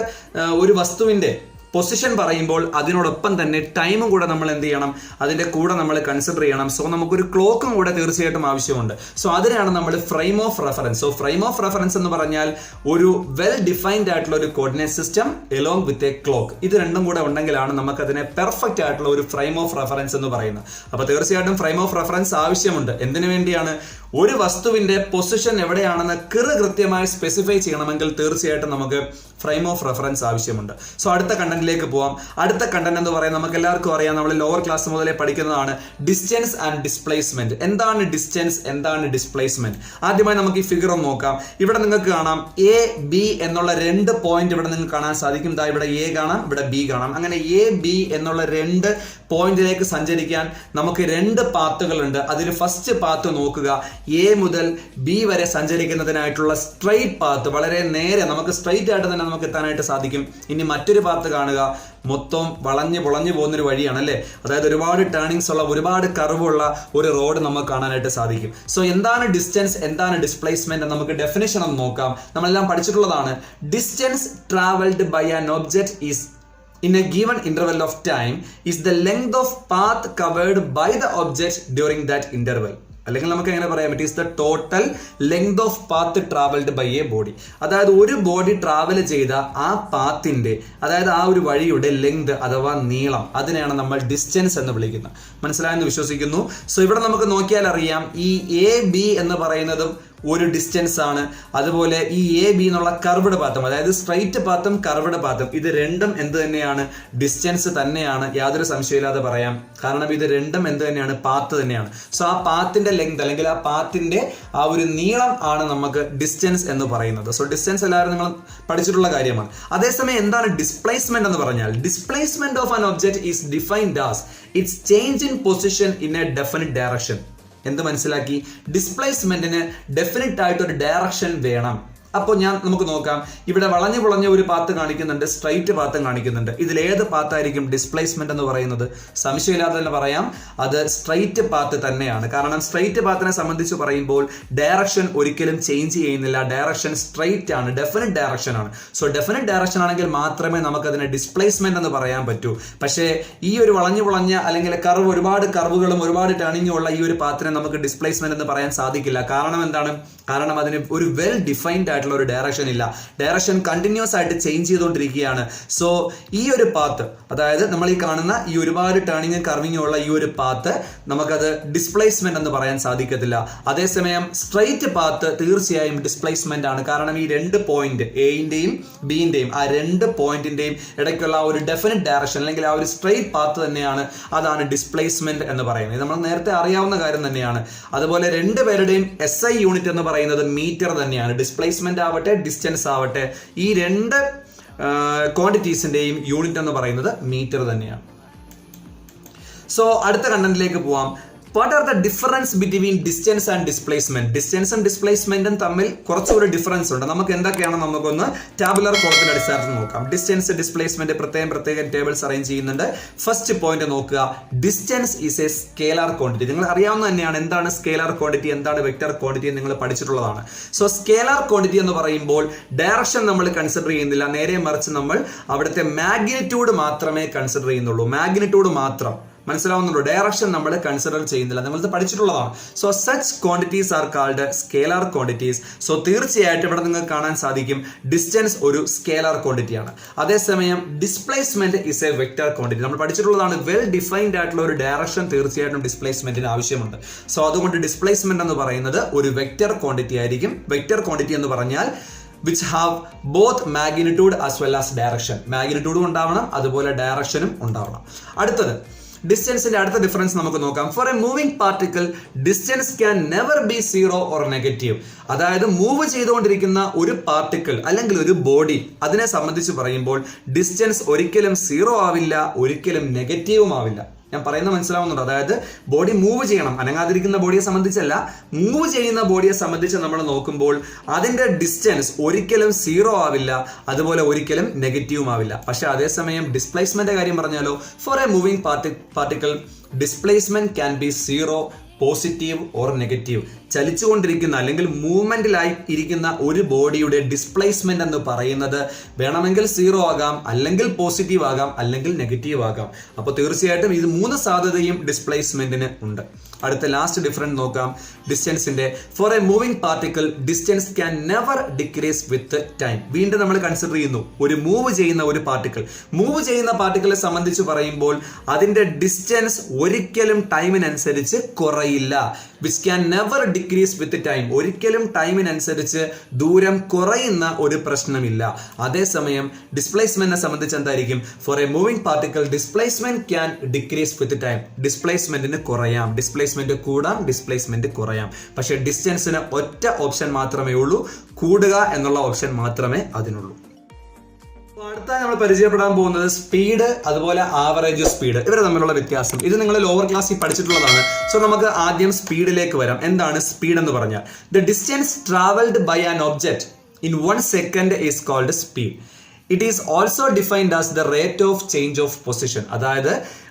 ഒരു വസ്തുവിന്റെ പൊസിഷൻ പറയുമ്പോൾ അതിനോടൊപ്പം തന്നെ ടൈമും കൂടെ നമ്മൾ എന്ത് ചെയ്യണം, അതിന്റെ കൂടെ നമ്മൾ കൺസിഡർ ചെയ്യണം. സോ നമുക്കൊരു ക്ലോക്കും കൂടെ തീർച്ചയായിട്ടും ആവശ്യമുണ്ട്. സോ അതിനാണ് നമ്മൾ frame of reference. So frame of reference എന്ന് പറഞ്ഞാൽ ഒരു വെൽ ഡിഫൈൻഡ് ആയിട്ടുള്ള ഒരു coordinate system along with a clock. ഇത് രണ്ടും കൂടെ ഉണ്ടെങ്കിലാണ് നമുക്ക് അതിനെ പെർഫെക്റ്റ് ആയിട്ടുള്ള ഒരു ഫ്രെയിം ഓഫ് റെഫറൻസ് എന്ന് പറയുന്നത്. അപ്പൊ തീർച്ചയായിട്ടും ഫ്രെയിം ഓഫ് റെഫറൻസ് ആവശ്യമുണ്ട്. എന്തിനു വേണ്ടിയാണ്? ഒരു വസ്തുവിന്റെ പൊസിഷൻ എവിടെയാണെന്ന് കൃത്യമായി സ്പെസിഫൈ ചെയ്യണമെങ്കിൽ തീർച്ചയായിട്ടും നമുക്ക് ഫ്രെയിം ഓഫ് റെഫറൻസ് ആവശ്യമുണ്ട്. സോ അടുത്ത കണ്ടന്റിലേക്ക് പോവാം. അടുത്ത കണ്ടന്റ് എന്ന് പറയുന്നത് നമുക്ക് എല്ലാവർക്കും അറിയാം, നമ്മൾ ലോവർ ക്ലാസ് മുതലേ പഠിക്കുന്നതാണ്, ഡിസ്റ്റൻസ് ആൻഡ് ഡിസ്പ്ലേസ്മെന്റ്. എന്താണ് ഡിസ്റ്റൻസ്, എന്താണ് ഡിസ്പ്ലേസ്മെന്റ്? ആദ്യമായി നമുക്ക് ഈ ഫിഗർ ഒന്ന് നോക്കാം. ഇവിടെ നിങ്ങൾക്ക് കാണാം എ ബി എന്നുള്ള 2 പോയിന്റ് ഇവിടെ നിങ്ങൾക്ക് കാണാൻ സാധിക്കും. ഇതാ ഇവിടെ എ കാണാം, ഇവിടെ ബി കാണാം. അങ്ങനെ എ ബി എന്നുള്ള 2 പോയിന്റിലേക്ക് സഞ്ചരിക്കാൻ നമുക്ക് 2 പാത്തുകൾ ഉണ്ട്. അതിൽ ഫസ്റ്റ് പാത്ത് നോക്കുക, എ മുതൽ ബി വരെ സഞ്ചരിക്കുന്നതിനായിട്ടുള്ള സ്ട്രെയിറ്റ് പാത്ത്, വളരെ നേരെ നമുക്ക് സ്ട്രെയിറ്റ് ആയിട്ട് തന്നെ നമുക്ക് എത്താനായിട്ട് സാധിക്കും. ഇനി മറ്റൊരു പാത്ത് കാണുക, മൊത്തം വളഞ്ഞു പോകുന്നൊരു വഴിയാണ് അല്ലേ. അതായത് ഒരുപാട് ടേണിങ്സ് ഉള്ള, ഒരുപാട് കർവുള്ള ഒരു റോഡ് നമുക്ക് കാണാനായിട്ട് സാധിക്കും. സോ എന്താണ് ഡിസ്റ്റൻസ്, എന്താണ് ഡിസ്പ്ലേസ്മെന്റ്, നമുക്ക് ഡെഫിനിഷൻ ഒന്ന് നോക്കാം. നമ്മളെല്ലാം പഠിച്ചിട്ടുള്ളതാണ്. Distance travelled by an object is in a given interval of time is the length of path covered by the object during that interval. അല്ലെങ്കിൽ നമുക്ക് എങ്ങനെ പറയാം, it is the total length of path travelled by a body. അതായത് ഒരു ബോഡി ട്രാവൽ ചെയ്ത ആ പാത്തിന്റെ, അതായത് ആ ഒരു വഴിയുടെ ലെങ്ത് അഥവാ നീളം, അതിനെയാണ് നമ്മൾ ഡിസ്റ്റൻസ് എന്ന് വിളിക്കുന്നത്. മനസ്സിലായെന്ന് വിശ്വസിക്കുന്നു. സോ ഇവിടെ നമുക്ക് നോക്കിയാൽ അറിയാം, ഈ എ ബി എന്ന് പറയുന്നതും ഒരു ഡിസ്റ്റൻസ് ആണ്. അതുപോലെ ഈ എ ബി എന്നുള്ള കർവ്ഡ് പാത്തും, അതായത് സ്ട്രൈറ്റ് പാത്തും കർവ്ഡ് പാത്തും, ഇത് രണ്ടും എന്ത് തന്നെയാണ്, ഡിസ്റ്റൻസ് തന്നെയാണ്. യാതൊരു സംശയമില്ലാതെ പറയാം. കാരണം ഇത് രണ്ടും എന്ത് തന്നെയാണ്, പാത്ത് തന്നെയാണ്. സോ ആ പാത്തിന്റെ ലെങ്ത് അല്ലെങ്കിൽ ആ പാത്തിന്റെ ആ ഒരു നീളം ആണ് നമുക്ക് ഡിസ്റ്റൻസ് എന്ന് പറയുന്നത്. സോ ഡിസ്റ്റൻസ് എല്ലാവരും നിങ്ങൾ പഠിച്ചിട്ടുള്ള കാര്യമാണ്. അതേസമയം എന്താണ് ഡിസ്പ്ലേസ്മെന്റ് എന്ന് പറഞ്ഞാൽ, displacement of an object is defined as it's change in position in A definite direction. എന്ത് മനസ്സിലാക്കി? ഡിസ്പ്ലേസ്മെന്റിന് ഡെഫിനിറ്റ് ആയിട്ട് ഒരു ഡയറക്ഷൻ വേണം. അപ്പോൾ നമുക്ക് നോക്കാം, ഇവിടെ വളഞ്ഞു ഒരു പാത്ത് കാണിക്കുന്നുണ്ട്, സ്ട്രൈറ്റ് പാത്തും കാണിക്കുന്നുണ്ട്. ഇതിൽ ഏത് പാത്തായിരിക്കും ഡിസ്പ്ലേസ്മെന്റ് എന്ന് പറയുന്നത്? സംശയമില്ലാതെ തന്നെ പറയാം, അത് സ്ട്രൈറ്റ് പാത്ത് തന്നെയാണ്. കാരണം സ്ട്രൈറ്റ് പാത്തിനെ സംബന്ധിച്ച് പറയുമ്പോൾ ഡയറക്ഷൻ ഒരിക്കലും ചേഞ്ച് ചെയ്യുന്നില്ല. ഡയറക്ഷൻ സ്ട്രൈറ്റ് ആണ്, ഡെഫിനിറ്റ് ഡയറക്ഷൻ ആണ്. സോ ഡെഫിനിറ്റ് ഡയറക്ഷൻ ആണെങ്കിൽ മാത്രമേ നമുക്ക് അതിനെ ഡിസ്പ്ലേസ്മെന്റ് എന്ന് പറയാൻ പറ്റൂ. പക്ഷേ ഈ ഒരു വളഞ്ഞ അല്ലെങ്കിൽ ഒരുപാട് കർവുകളും ഒരുപാട് ടേണിങ്ങും ഉള്ള ഈ ഒരു പാത്തിനെ നമുക്ക് ഡിസ്പ്ലേസ്മെന്റ് എന്ന് പറയാൻ സാധിക്കില്ല. കാരണം എന്താണ്? കാരണം അതിന് ഒരു വെൽ ഡിഫൈൻഡ് ആയിട്ടുള്ള ഒരു ഡയറക്ഷൻ ഇല്ല. ഡയറക്ഷൻ കണ്ടിന്യൂസ് ആയിട്ട് ചേഞ്ച് ചെയ്തുകൊണ്ടിരിക്കുകയാണ്. സോ ഈ ഒരു പാത്ത്, അതായത് നമ്മൾ ഈ കാണുന്ന ഈ ഒരുപാട് ടേണിങ്ങും കർവിങ്ങും ഉള്ള ഈ ഒരു പാത്ത് നമുക്കത് ഡിസ്പ്ലേസ്മെന്റ് എന്ന് പറയാൻ സാധിക്കത്തില്ല. അതേസമയം സ്ട്രൈറ്റ് പാത്ത് തീർച്ചയായും ഡിസ്പ്ലേസ്മെന്റ് ആണ്. കാരണം ഈ 2 പോയിന്റ്, എയുടെയും ബിന്റെയും ആ 2 പോയിന്റിന്റെയും ഇടയ്ക്കുള്ള ഒരു ഡെഫിനിറ്റ് ഡയറക്ഷൻ അല്ലെങ്കിൽ ആ ഒരു സ്ട്രൈറ്റ് പാത്ത് തന്നെയാണ്, അതാണ് ഡിസ്പ്ലേസ്മെന്റ് എന്ന് പറയുന്നത്. നമ്മൾ നേരത്തെ അറിയാവുന്ന കാര്യം തന്നെയാണ്. അതുപോലെ 2 പേരുടെയും SI യൂണിറ്റ് എന്ന് പറയുന്നത് മീറ്റർ തന്നെയാണ്. ഡിസ്പ്ലേസ്മെന്റ് ആവട്ടെ ഡിസ്റ്റൻസ് ആവട്ടെ, ഈ 2 ക്വാണ്ടിറ്റീസിന്റെയും യൂണിറ്റ് എന്ന് പറയുന്നത് മീറ്റർ തന്നെയാണ്. സോ അടുത്ത കണ്ടന്റിലേക്ക് പോവാം. What are the difference between distance and displacement? Distance and ഡിസ്പ്ലേസ്മെന്റും തമ്മിൽ കുറച്ചുകൂടി ഡിഫറൻസ് ഉണ്ട്. നമുക്ക് എന്തൊക്കെയാണ് നമുക്കൊന്ന് ടാബുലർ കോളത്തിന്റെ അടിസ്ഥാനത്തിൽ നോക്കാം. ഡിസ്റ്റൻസ് ഡിസ്പ്ലേസ്മെന്റ് പ്രത്യേകം ടേബിൾസ് അറേഞ്ച് ചെയ്യുന്നുണ്ട്. ഫസ്റ്റ് പോയിന്റ് നോക്കുക, distance is a scalar quantity. നിങ്ങൾ അറിയാവുന്ന തന്നെയാണ് എന്താണ് സ്കേലാർ ക്വാണ്ടിറ്റി, എന്താണ് വെക്ടർ ക്വാണ്ടിറ്റി നിങ്ങൾ പഠിച്ചിട്ടുള്ളതാണ്. സോ സ്കേലാർ ക്വാണ്ടിറ്റി എന്ന് പറയുമ്പോൾ ഡയറക്ഷൻ നമ്മൾ കൺസിഡർ ചെയ്യുന്നില്ല, നേരെ മറിച്ച് നമ്മൾ അവിടുത്തെ മാഗ്നിറ്റ്യൂഡ് മാത്രമേ കൺസിഡർ ചെയ്യുന്നുള്ളൂ. മാഗ്നിറ്റ്യൂഡ് മാത്രം, മനസ്സിലാവുന്നുണ്ടോ? ഡയറക്ഷൻ നമ്മൾ കൺസിഡർ ചെയ്യുന്നില്ല. നമ്മളിത് പഠിച്ചിട്ടുള്ളതാണ്. So such quantities are called scalar quantities. So തീർച്ചയായിട്ടും ഇവിടെ നിങ്ങൾക്ക് കാണാൻ സാധിക്കും ഡിസ്റ്റൻസ് ഒരു സ്കേലാർ ക്വാണ്ടിറ്റിയാണ്. അതേസമയം displacement is A vector quantity. നമ്മൾ പഠിച്ചിട്ടുള്ളതാണ്, വെൽ ഡിഫൈൻഡ് ആയിട്ടുള്ള ഒരു ഡയറക്ഷൻ തീർച്ചയായിട്ടും ഡിസ്പ്ലേസ്മെന്റിന് ആവശ്യമുണ്ട്. സോ അതുകൊണ്ട് ഡിസ്പ്ലേസ്മെന്റ് എന്ന് പറയുന്നത് ഒരു വെക്ടർ ക്വാണ്ടിറ്റി ആയിരിക്കും. വെക്ടർ ക്വാണ്ടിറ്റി എന്ന് പറഞ്ഞാൽ which have both magnitude as well as direction. മാഗ്നിറ്റ്യൂഡും ഉണ്ടാവണം, അതുപോലെ ഡയറക്ഷനും ഉണ്ടാവണം. അടുത്തത് ഡിസ്റ്റൻസിന്റെ അടുത്ത ഡിഫറൻസ് നമുക്ക് നോക്കാം. For a moving particle distance can never be 0 or negative. അതായത് മൂവ് ചെയ്തുകൊണ്ടിരിക്കുന്ന ഒരു പാർട്ടിക്കിൾ അല്ലെങ്കിൽ ഒരു ബോഡി, അതിനെ സംബന്ധിച്ച് പറയുമ്പോൾ ഡിസ്റ്റൻസ് ഒരിക്കലും 0 ആവില്ല, ഒരിക്കലും നെഗറ്റീവും ആവില്ല. ഞാൻ പറയുന്നത് മനസ്സിലാവുന്നുണ്ട്. അതായത് ബോഡി മൂവ് ചെയ്യണം, അനങ്ങാതിരിക്കുന്ന ബോഡിയെ സംബന്ധിച്ചല്ല, മൂവ് ചെയ്യുന്ന ബോഡിയെ സംബന്ധിച്ച് നമ്മൾ നോക്കുമ്പോൾ അതിന്റെ ഡിസ്റ്റൻസ് ഒരിക്കലും 0 ആവില്ല, അതുപോലെ ഒരിക്കലും നെഗറ്റീവും ആവില്ല. പക്ഷെ അതേസമയം ഡിസ്പ്ലേസ്മെന്റ് കാര്യം പറഞ്ഞാലോ, for a moving particle displacement can be 0, positive or negative. ചലിച്ചുകൊണ്ടിരിക്കുന്ന അല്ലെങ്കിൽ മൂവ്മെന്റിലായി ഇരിക്കുന്ന ഒരു ബോഡിയുടെ ഡിസ്പ്ലേസ്മെന്റ് എന്ന് പറയുന്നത് വേണമെങ്കിൽ 0 ആകാം, അല്ലെങ്കിൽ പോസിറ്റീവ് ആകാം, അല്ലെങ്കിൽ നെഗറ്റീവ് ആകാം. അപ്പോൾ തീർച്ചയായിട്ടും ഇത് 3 സാധ്യതയും ഡിസ്പ്ലേസ്മെന്റിന് ഉണ്ട്. അടുത്ത ലാസ്റ്റ് ഡിഫറൻസ് നോക്കാം ഡിസ്റ്റൻസിന്റെ. For a moving particle distance can never decrease with time. വീണ്ടും നമ്മൾ കൺസിഡർ ചെയ്യുന്നു ഒരു മൂവ് ചെയ്യുന്ന ഒരു പാർട്ടിക്കിൾ. മൂവ് ചെയ്യുന്ന പാർട്ടിക്കിളെ സംബന്ധിച്ച് പറയുമ്പോൾ അതിന്റെ ഡിസ്റ്റൻസ് ഒരിക്കലും ടൈമിനനുസരിച്ച് കുറയില്ല. Which can never decrease with time. ഒരിക്കലും ടൈമിനനുസരിച്ച് ദൂരം കുറയുന്ന ഒരു പ്രശ്നമില്ല. അതേസമയം ഡിസ്പ്ലേസ്മെന്റിനെ സംബന്ധിച്ച് എന്തായിരിക്കും? For a moving particle displacement can decrease with time. ഡിസ്പ്ലേസ്മെന്റിന് കുറയാം, ഡിസ്പ്ലേസ്മെന്റ് കൂടാം, ഡിസ്പ്ലേസ്മെന്റ് കുറയാം. പക്ഷേ ഡിസ്റ്റൻസിന് ഒറ്റ ഓപ്ഷൻ മാത്രമേ ഉള്ളൂ, കൂടുക എന്നുള്ള ഓപ്ഷൻ മാത്രമേ അതിനുള്ളൂ. അടുത്ത നമ്മൾ പരിചയപ്പെടാൻ പോകുന്നത് സ്പീഡ്, അതുപോലെ ആവറേജ് സ്പീഡ്, ഇവർ തമ്മിലുള്ള വ്യത്യാസം. ഇത് നിങ്ങൾ ലോവർ ക്ലാസ്സിൽ പഠിച്ചിട്ടുള്ളതാണ്. സോ നമുക്ക് ആദ്യം സ്പീഡിലേക്ക് വരാം. എന്താണ് സ്പീഡ് എന്ന് പറഞ്ഞാൽ? The distance travelled by an object in 1 second is called speed. It is also defined as the rate of change of position.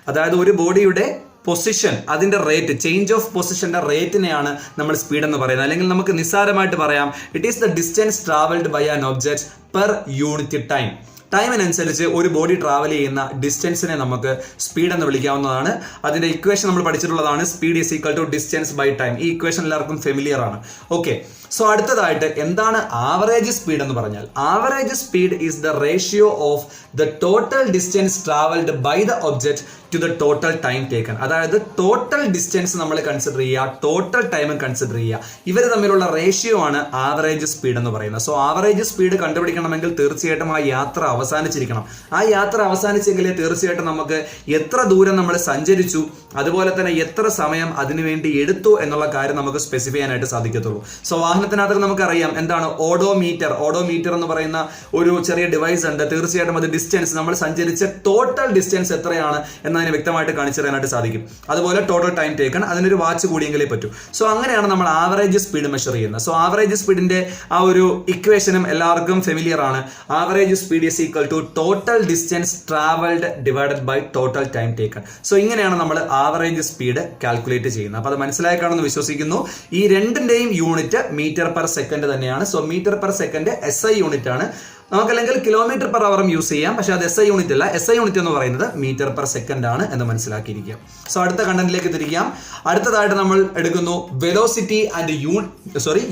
അതായത് ഒരു ബോഡിയുടെ പൊസിഷൻ, അതിന്റെ റേറ്റ്, ചേഞ്ച് ഓഫ് പൊസിഷന്റെ റേറ്റിനെയാണ് നമ്മൾ സ്പീഡ് എന്ന് പറയുന്നത്. അല്ലെങ്കിൽ നമുക്ക് നിസ്സാരമായിട്ട് പറയാം, it is the distance travelled by an object per unit time. ടൈമിനനുസരിച്ച് ഒരു ബോഡി ട്രാവൽ ചെയ്യുന്ന ഡിസ്റ്റൻസിനെ നമുക്ക് സ്പീഡ് എന്ന് വിളിക്കാവുന്നതാണ്. അതിന്റെ ഇക്വേഷൻ നമ്മൾ പഠിച്ചിട്ടുള്ളതാണ്. Speed is equal to distance by time. ഈ ഇക്വേഷൻ എല്ലാവർക്കും ഫെമിലിയർ ആണ്. ഓക്കെ, സോ അടുത്തതായിട്ട് എന്താണ് ആവറേജ് സ്പീഡ് എന്ന് പറഞ്ഞാൽ? Average speed is the ratio of the total distance travelled by the object to the total time taken. അതായത് ടോട്ടൽ ഡിസ്റ്റൻസ് നമ്മൾ കൺസിഡർ ചെയ്യുക, ടോട്ടൽ ടൈം കൺസിഡർ ചെയ്യുക. ഇവർ തമ്മിലുള്ള റേഷ്യോ ആണ് ആവറേജ് സ്പീഡ് എന്ന് പറയുന്നത്. സോ ആവറേജ് സ്പീഡ് കണ്ടുപിടിക്കണമെങ്കിൽ തീർച്ചയായിട്ടും ആ യാത്ര അവസാനിച്ചിരിക്കണം. ആ യാത്ര അവസാനിച്ചെങ്കിലേ തീർച്ചയായിട്ടും നമുക്ക് എത്ര ദൂരം നമ്മൾ സഞ്ചരിച്ചു, അതുപോലെ തന്നെ എത്ര സമയം അതിനുവേണ്ടി എടുത്തു എന്നുള്ള കാര്യം നമുക്ക് സ്പെസിഫൈ ചെയ്യാനായിട്ട് സാധിക്കത്തുള്ളൂ. സോ വാഹനത്തിനകത്ത് നമുക്കറിയാം എന്താണ് ഓഡോമീറ്റർ. ഓഡോമീറ്റർ എന്ന് പറയുന്ന ഒരു ചെറിയ ഡിവൈസ് ഉണ്ട്. തീർച്ചയായിട്ടും അത് ഡിസ്റ്റൻസ്, നമ്മൾ സഞ്ചരിച്ച ടോട്ടൽ ഡിസ്റ്റൻസ് എത്രയാണ് എന്നതിന് വ്യക്തമായിട്ട് കാണിച്ചു തരാനായിട്ട് സാധിക്കും. അതുപോലെ ടോട്ടൽ ടൈം ടേക്കൺ, അതിനൊരു വാച്ച് കൂടിയെങ്കിലേ പറ്റൂ. സോ അങ്ങനെയാണ് നമ്മൾ ആവറേജ് സ്പീഡ് മെഷർ ചെയ്യുന്നത്. സോ ആവറേജ് സ്പീഡിന്റെ ആ ഒരു ഇക്വേഷനും എല്ലാവർക്കും ഫെമിലിയർ ആണ്. Average speed is equal to total distance travelled divided by total time taken. So ഇങ്ങനെയാണ് നമ്മൾ ആവറേജ് സ്പീഡ് കാൽക്കുലേറ്റ് ചെയ്യുന്നത്. അപ്പോൾ അത് മനസ്സിലായി കാണുമെന്ന് വിശ്വസിക്കുന്നു. ഈ രണ്ടിന്റെയും യൂണിറ്റ് മീറ്റർ പെർ സെക്കൻഡ് തന്നെയാണ്. So metre per second SI unit ആണ്. നമുക്കല്ലെങ്കിൽ കിലോമീറ്റർ പെർ അവറും യൂസ് ചെയ്യാം, പക്ഷെ അത് SI യൂണിറ്റ് അല്ല. SI യൂണിറ്റ് എന്ന് പറയുന്നത് മീറ്റർ പെർ സെക്കൻഡ് ആണ് എന്ന് മനസ്സിലാക്കിയിരിക്കുക. സോ അടുത്ത കണ്ടന്റിലേക്ക് തിരിക്കാം. അടുത്തതായിട്ട് നമ്മൾ എടുക്കുന്നു velocity and